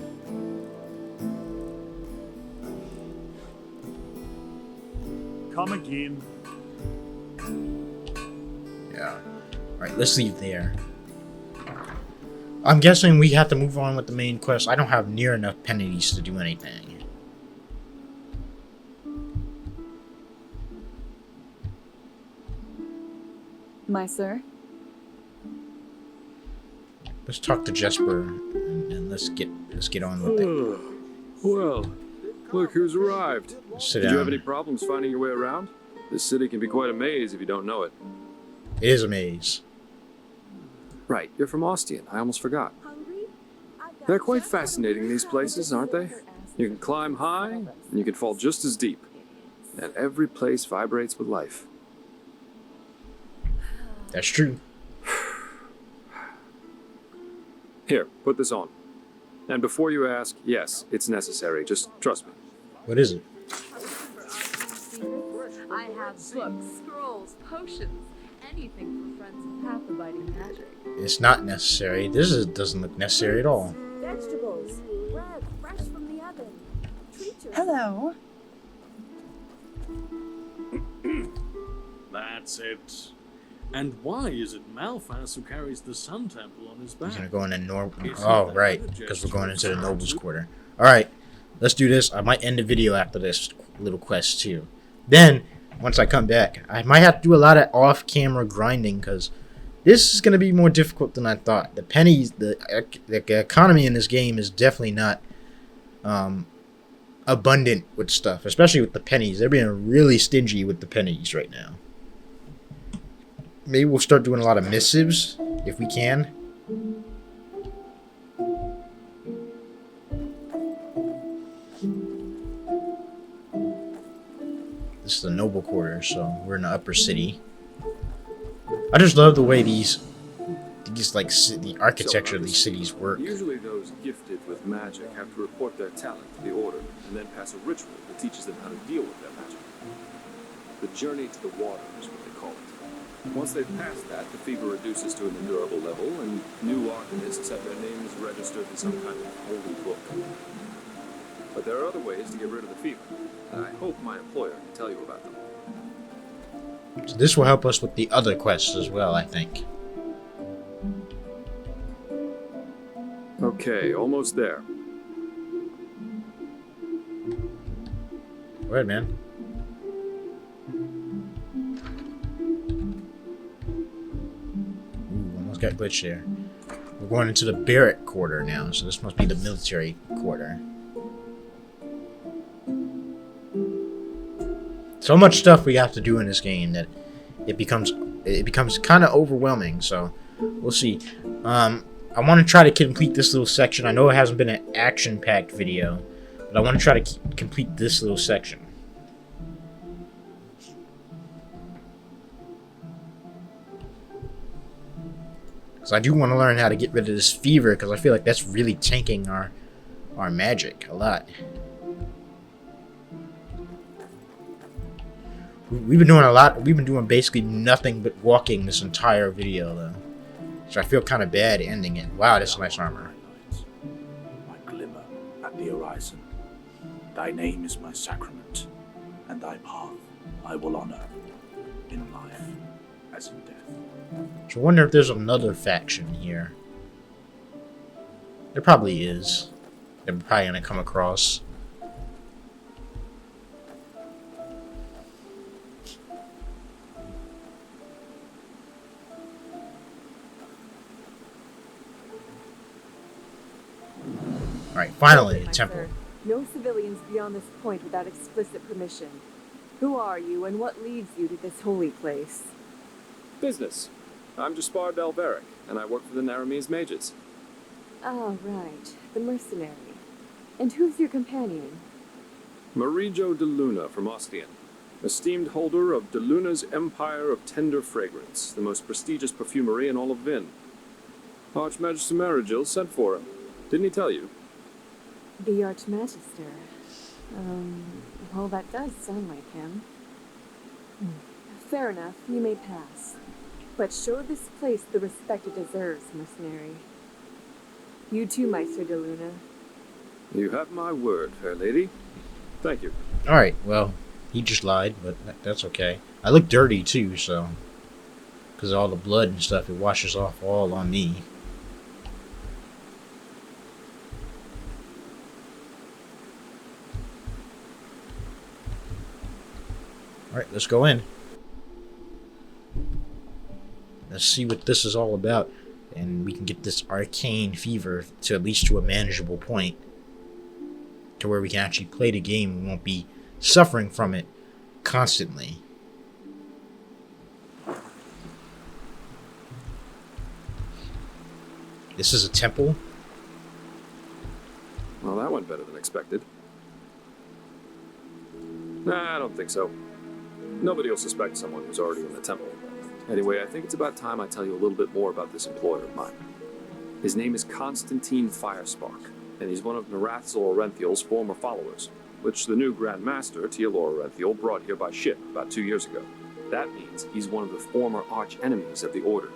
Speaker 9: Come again.
Speaker 1: Yeah. Alright, let's leave there. I'm guessing we have to move on with the main quest. I don't have near enough pennies to do anything.
Speaker 3: My sir?
Speaker 1: Let's talk to Jesper and let's get on with it.
Speaker 4: Well, look who's arrived.
Speaker 1: Sit
Speaker 4: Did you have
Speaker 1: down.
Speaker 4: any problems finding your way around? This city can be quite a maze if you don't know it.
Speaker 1: It is a maze.
Speaker 4: Right, you're from Ostian. I almost forgot. They're quite fascinating, these places, aren't they? You can climb high, and you can fall just as deep. And every place vibrates with life.
Speaker 1: That's true.
Speaker 4: Here, put this on. And before you ask, yes, it's necessary. Just trust me.
Speaker 1: What is it?
Speaker 3: I have books, scrolls, potions, anything for friends of path-abiding magic.
Speaker 1: It's not necessary. Doesn't look necessary at all.
Speaker 2: Vegetables, bread fresh from the oven. Treat yourself.
Speaker 11: Hello.
Speaker 12: That's it. And why is it Malphas who carries the Sun Temple on his back?
Speaker 1: He's gonna go in the Oh, right, because we're going into the Noble's Quarter. Alright, let's do this. I might end the video after this little quest, too. Then, once I come back, I might have to do a lot of off-camera grinding, because this is gonna be more difficult than I thought. The pennies, the economy in this game is definitely not abundant with stuff, especially with the pennies. They're being really stingy with the pennies right now. Maybe we'll start doing a lot of missives, if we can. This is the noble quarter, so we're in the upper city. I just love the way these like the architecture of these cities work.
Speaker 4: Usually those gifted with magic have to report their talent to the Order, and then pass a ritual that teaches them how to deal with their magic. The journey to the water is what they call it. Once they've passed that, the fever reduces to an endurable level, and new arcanists have their names registered in some kind of holy book. But there are other ways to get rid of the fever, and I hope my employer can tell you about them.
Speaker 1: So this will help us with the other quests as well, I think.
Speaker 4: Okay, almost there.
Speaker 1: Go ahead, man. Ooh, almost got glitched there. We're going into the barrack quarter now, so this must be the military quarter. So much stuff we have to do in this game that it becomes kind of overwhelming. So we'll see. I want to try to complete this little section. I know it hasn't been an action-packed video, but I want to try to complete this little section. Because I do want to learn how to get rid of this fever, because I feel like that's really tanking our magic a lot. We've been doing a lot. We've been doing basically nothing but walking this entire video, though. So I feel kind of bad ending it. Wow, that's nice armor.
Speaker 9: My glimmer at the horizon. Thy name is my sacrament, and thy path I will honor, in life as in death.
Speaker 1: So I wonder if there's another faction here. There probably is. That we're probably gonna come across. Alright, finally, a temple.
Speaker 2: No civilians beyond this point without explicit permission. Who are you, and what leads you to this holy place?
Speaker 4: Business. I'm Jaspar Delveric, and I work for the Naramese mages.
Speaker 2: Oh, right. The mercenary. And who's your companion?
Speaker 4: Marijo de Luna from Ostian, esteemed holder of de Luna's Empire of Tender Fragrance, the most prestigious perfumery in all of Vin. Archmagister Marigil sent for him. Didn't he tell you?
Speaker 2: The Archmagister. Well, that does sound like him. Fair enough, you may pass. But show this place the respect it deserves, mercenary. You too, Meister de Luna.
Speaker 4: You have my word, fair lady. Thank you.
Speaker 1: Alright, well, he just lied, but that's okay. I look dirty too, so... because of all the blood and stuff, it washes off all on me. Alright, let's go in. Let's see what this is all about. And we can get this arcane fever to at least to a manageable point. To where we can actually play the game and won't be suffering from it constantly. This is a temple?
Speaker 4: Well, that went better than expected. Nah, I don't think so. Nobody will suspect someone who's already in the temple. Anyway, I think it's about time I tell you a little bit more about this employer of mine. His name is Constantine Firespark, and he's one of Narathzal Orenthiel's former followers, which the new Grand Master, Tealor Orenthiel, brought here by ship about 2 years ago. That means he's one of the former arch-enemies of the Order.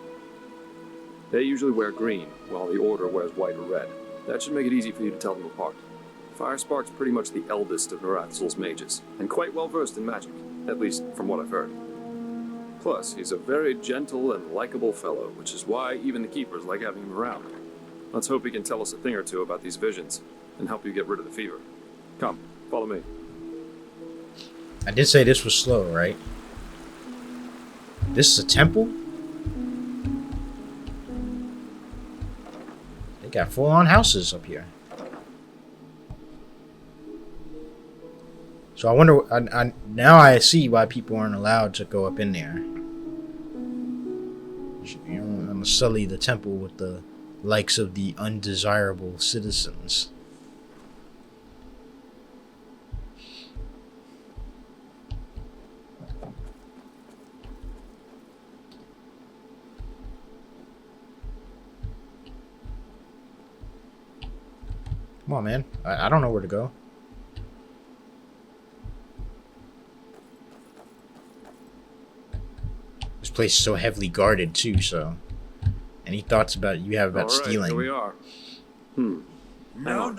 Speaker 4: They usually wear green, while the Order wears white or red. That should make it easy for you to tell them apart. Firespark's pretty much the eldest of Narathzal's mages, and quite well versed in magic, at least from what I've heard. Plus, he's a very gentle and likable fellow, which is why even the keepers like having him around. Let's hope he can tell us a thing or two about these visions, and help you get rid of the fever. Come, follow me.
Speaker 1: I did say this was slow, right? This is a temple? They got full-on houses up here. So I wonder, now I see why people aren't allowed to go up in there. You know, I'm gonna sully the temple with the likes of the undesirable citizens. Come on, man. I don't know where to go. This place is so heavily guarded too, so... Any thoughts about about stealing?
Speaker 4: Here we are.
Speaker 5: No.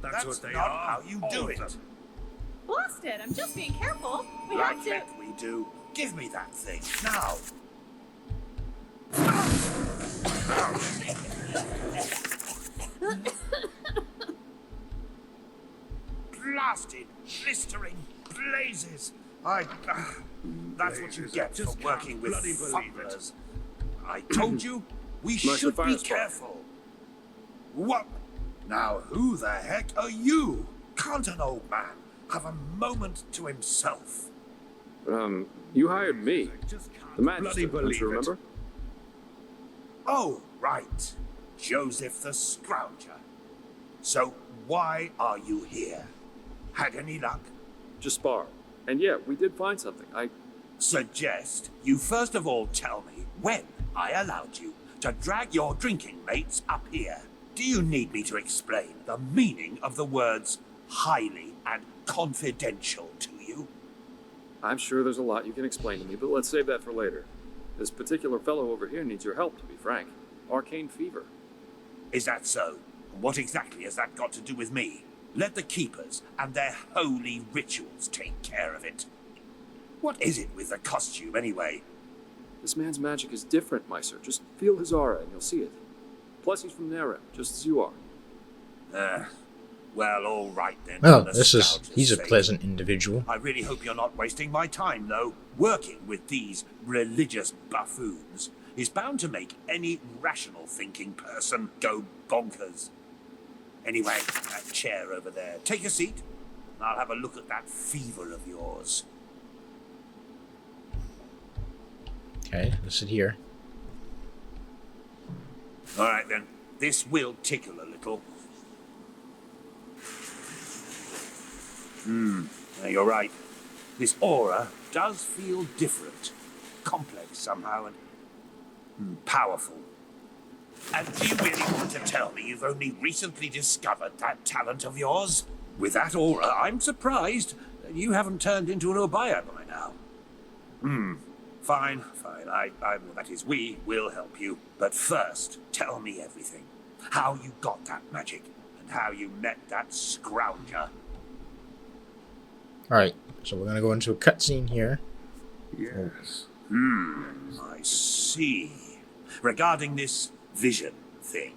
Speaker 5: That's
Speaker 9: what they
Speaker 5: not
Speaker 9: are.
Speaker 5: how you do it.
Speaker 3: Blast it! I'm just being careful. We
Speaker 9: I
Speaker 3: have to.
Speaker 9: think we do.
Speaker 5: Give me that thing, now! Blasted, blistering blazes! That's what you get for working with fumblers. I told you, we should be careful. What? Now who the heck are you? Can't an old man have a moment to himself?
Speaker 4: You hired me. The magistrate, don't you remember?
Speaker 5: Oh, right. Joseph the Scrounger. So why are you here? Had any luck?
Speaker 4: Just spar. And yeah, we did find something. I
Speaker 5: suggest you first of all tell me when I allowed you to drag your drinking mates up here. Do you need me to explain the meaning of the words highly and confidential to you?
Speaker 4: I'm sure there's a lot you can explain to me, but let's save that for later. This particular fellow over here needs your help, to be frank. Arcane fever.
Speaker 5: Is that so? What exactly has that got to do with me? Let the keepers and their holy rituals take care of it. What is it with the costume, anyway?
Speaker 4: This man's magic is different, Meiser. Just feel his aura and you'll see it. Plus, he's from Nera, just as you are.
Speaker 5: Well, all right then.
Speaker 1: Oh, he's a pleasant individual.
Speaker 5: I really hope you're not wasting my time, though. Working with these religious buffoons is bound to make any rational thinking person go bonkers. Anyway, that chair over there. Take a seat, and I'll have a look at that fever of yours.
Speaker 1: Okay, let's sit here.
Speaker 5: All right, then. This will tickle a little. You're right. This aura does feel different. Complex somehow and powerful. And do you really want to tell me you've only recently discovered that talent of yours? With that aura, I'm surprised that you haven't turned into an Obaya by now. Fine. We will help you. But first, tell me everything. How you got that magic, and how you met that Scrounger.
Speaker 1: Alright, so we're gonna go into a cutscene here.
Speaker 5: Yes. I see. Regarding this vision thing,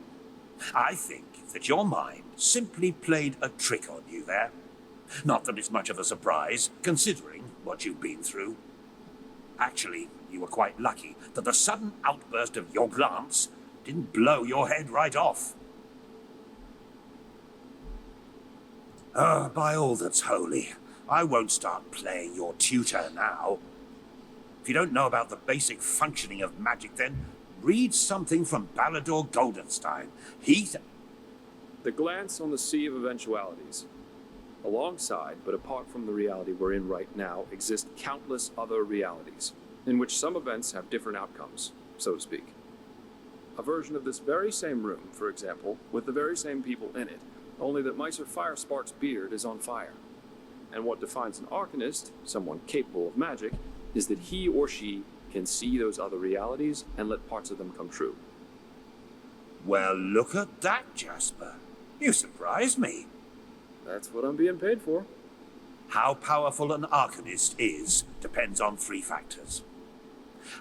Speaker 5: I think that your mind simply played a trick on you there. Not that it's much of a surprise, considering what you've been through. Actually, you were quite lucky that the sudden outburst of your glance didn't blow your head right off. By all that's holy, I won't start playing your tutor now. If you don't know about the basic functioning of magic, then read something from Ballador Goldenstein.
Speaker 4: The glance on the sea of eventualities. Alongside, but apart from the reality we're in right now, exist countless other realities, in which some events have different outcomes, so to speak. A version of this very same room, for example, with the very same people in it, only that Meiser Firespark's beard is on fire. And what defines an Arcanist, someone capable of magic, is that he or she can see those other realities and let parts of them come true.
Speaker 5: Well, look at that, Jasper. You surprised me.
Speaker 4: That's what I'm being paid for.
Speaker 5: How powerful an Arcanist is depends on 3 factors.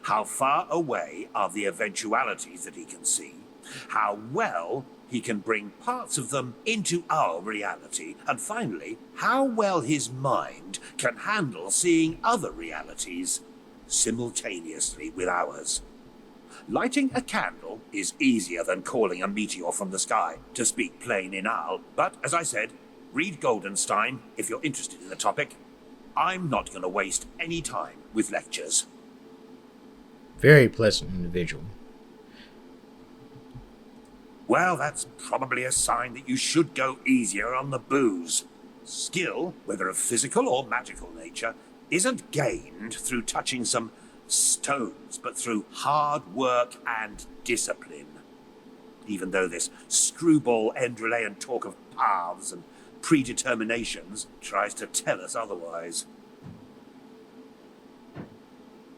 Speaker 5: How far away are the eventualities that he can see, how well he can bring parts of them into our reality, and finally, how well his mind can handle seeing other realities simultaneously with ours. Lighting a candle is easier than calling a meteor from the sky, to speak plain inal, but as I said, read Goldenstein if you're interested in the topic. I'm not going to waste any time with lectures.
Speaker 1: Very pleasant individual.
Speaker 5: Well, that's probably a sign that you should go easier on the booze. Skill, whether of physical or magical nature, isn't gained through touching some stones, but through hard work and discipline. Even though this screwball Enderalian talk of paths and predeterminations tries to tell us otherwise.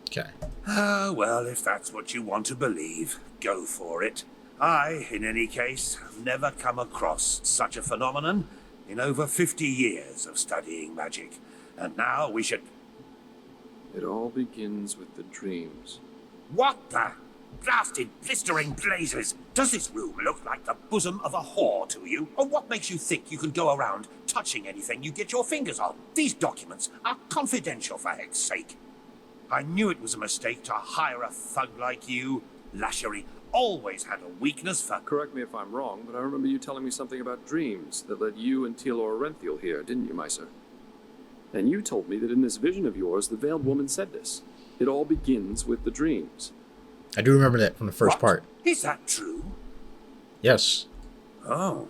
Speaker 1: Okay.
Speaker 5: Well, if that's what you want to believe, go for it. I, in any case, have never come across such a phenomenon in over 50 years of studying magic. And now we should...
Speaker 4: It all begins with the dreams.
Speaker 5: What the blasted blistering blazes? Does this room look like the bosom of a whore to you? Or what makes you think you can go around touching anything you get your fingers on? These documents are confidential, for heck's sake. I knew it was a mistake to hire a thug like you. Lashery always had a weakness for...
Speaker 4: Correct me if I'm wrong, but I remember you telling me something about dreams that led you and Tealor Renthiel here, didn't you, Meiser? And you told me that in this vision of yours, the Veiled Woman said this. It all begins with the dreams.
Speaker 1: I do remember that from the first part.
Speaker 5: Is that true?
Speaker 1: Yes.
Speaker 5: Oh.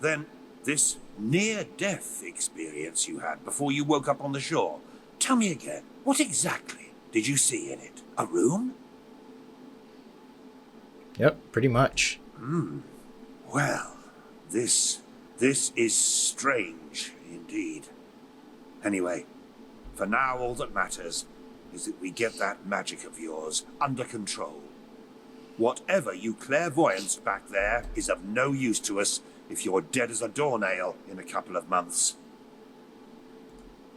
Speaker 5: Then this near-death experience you had before you woke up on the shore. Tell me again, what exactly did you see in it? A room?
Speaker 1: Yep, pretty much.
Speaker 5: Well, this is strange indeed. Anyway, for now all that matters is that we get that magic of yours under control. Whatever you clairvoyanced back there is of no use to us if you're dead as a doornail in a couple of months.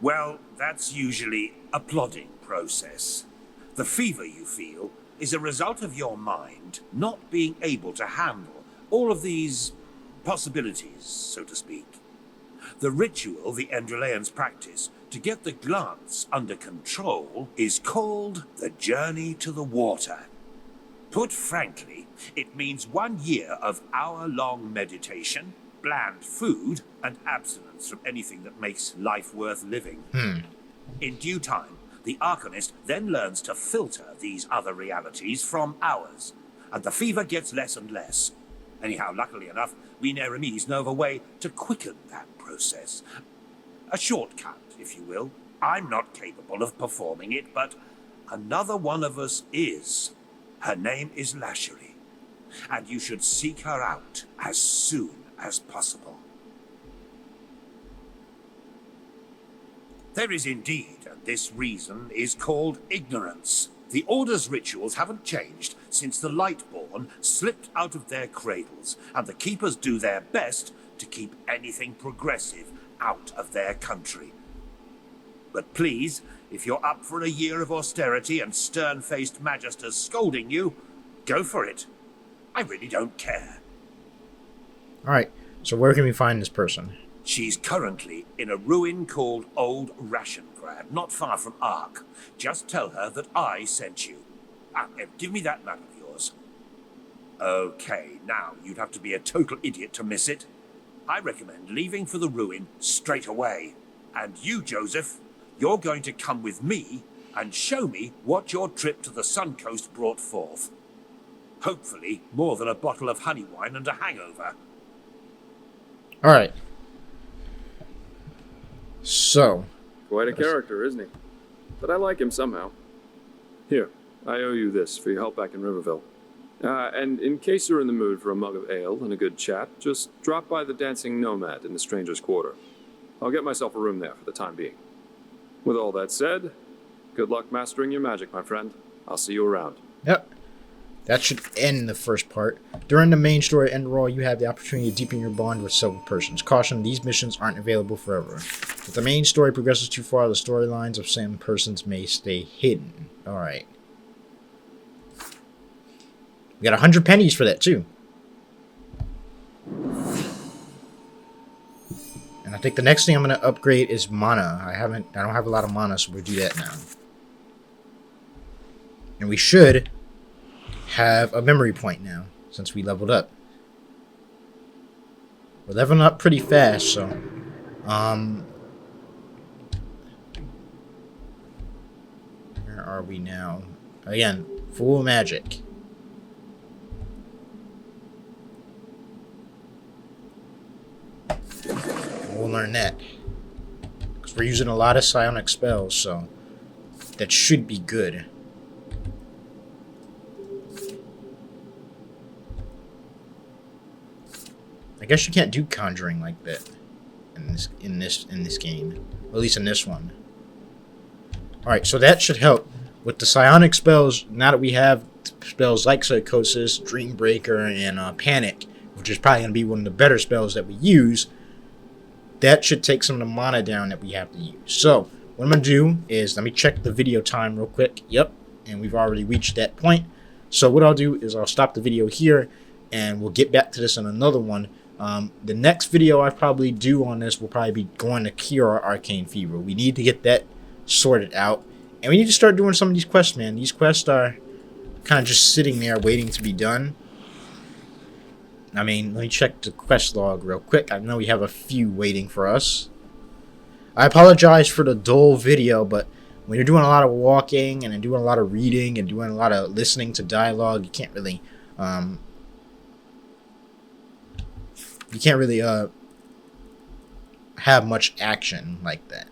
Speaker 5: Well, that's usually a plodding process. The fever you feel is a result of your mind not being able to handle all of these possibilities, so to speak. The ritual the Enderalians practice to get the glance under control is called the Journey to the Water. Put frankly, it means 1 year of hour-long meditation, bland food, and abstinence from anything that makes life worth living. In due time, the Arcanist then learns to filter these other realities from ours, and the fever gets less and less. Anyhow, luckily enough, we Neremes know of a way to quicken that process. A shortcut, if you will. I'm not capable of performing it, but another one of us is. Her name is Lashery, and you should seek her out as soon as possible. There is indeed, and this reason is called ignorance. The Order's rituals haven't changed since the Lightborn slipped out of their cradles, and the Keepers do their best to keep anything progressive out of their country. But please, if you're up for a year of austerity and stern-faced magisters scolding you, go for it. I really don't care.
Speaker 1: Alright, so where can we find this person?
Speaker 5: She's currently in a ruin called Old Rashengrad, not far from Ark. Just tell her that I sent you. Give me that map of yours. Okay, now you'd have to be a total idiot to miss it. I recommend leaving for the ruin straight away. And you, Joseph, you're going to come with me and show me what your trip to the Sun Coast brought forth. Hopefully more than a bottle of honey wine and a hangover.
Speaker 1: Alright. So.
Speaker 4: Quite a character, isn't he? But I like him somehow. Here, I owe you this for your help back in Riverville. And in case you're in the mood for a mug of ale and a good chat, just drop by the Dancing Nomad in the Stranger's Quarter. I'll get myself a room there for the time being. With all that said, good luck mastering your magic, my friend. I'll see you around.
Speaker 1: Yep. That should end the first part. During the main story of Enderal, you have the opportunity to deepen your bond with several persons. Caution, these missions aren't available forever. If the main story progresses too far, the storylines of some persons may stay hidden. Alright. We got 100 pennies for that, too. And I think the next thing I'm going to upgrade is mana. I don't have a lot of mana, so we'll do that now. And we should have a memory point now, since we leveled up. We're leveling up pretty fast, so where are we now? Again, full magic. We'll learn that, because we're using a lot of psionic spells, so that should be good. I guess you can't do conjuring like that in this game, or at least in this one. All right, so that should help with the psionic spells. Now that we have spells like Psychosis, Dreambreaker, and Panic, which is probably going to be one of the better spells that we use, that should take some of the mana down that we have to use. So what I'm going to do is let me check the video time real quick. Yep, and we've already reached that point. So what I'll do is I'll stop the video here, and we'll get back to this in another one. The next video I probably do on this will probably be going to cure our arcane fever. We need to get that sorted out, and we need to start doing some of these quests, man. These quests are kind of just sitting there waiting to be done. I mean, let me check the quest log real quick. I know we have a few waiting for us. I apologize for the dull video, but when you're doing a lot of walking and doing a lot of reading and doing a lot of listening to dialogue, you can't really have much action like that.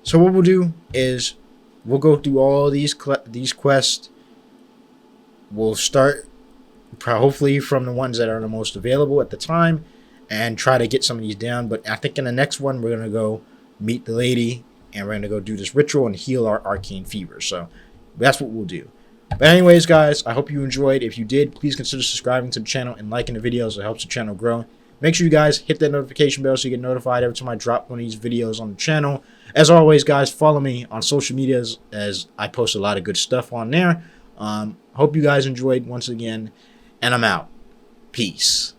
Speaker 1: So what we'll do is we'll go through all these quests. We'll start hopefully from the ones that are the most available at the time and try to get some of these down. But I think in the next one we're going to go meet the lady and we're going to go do this ritual and heal our arcane fever. So that's what we'll do. But anyways, guys, I hope you enjoyed. If you did, please consider subscribing to the channel and liking the videos. It helps the channel grow. Make sure you guys hit that notification bell so you get notified every time I drop one of these videos on the channel. As always, guys, follow me on social medias as I post a lot of good stuff on there. Hope you guys enjoyed once again, and I'm out. Peace.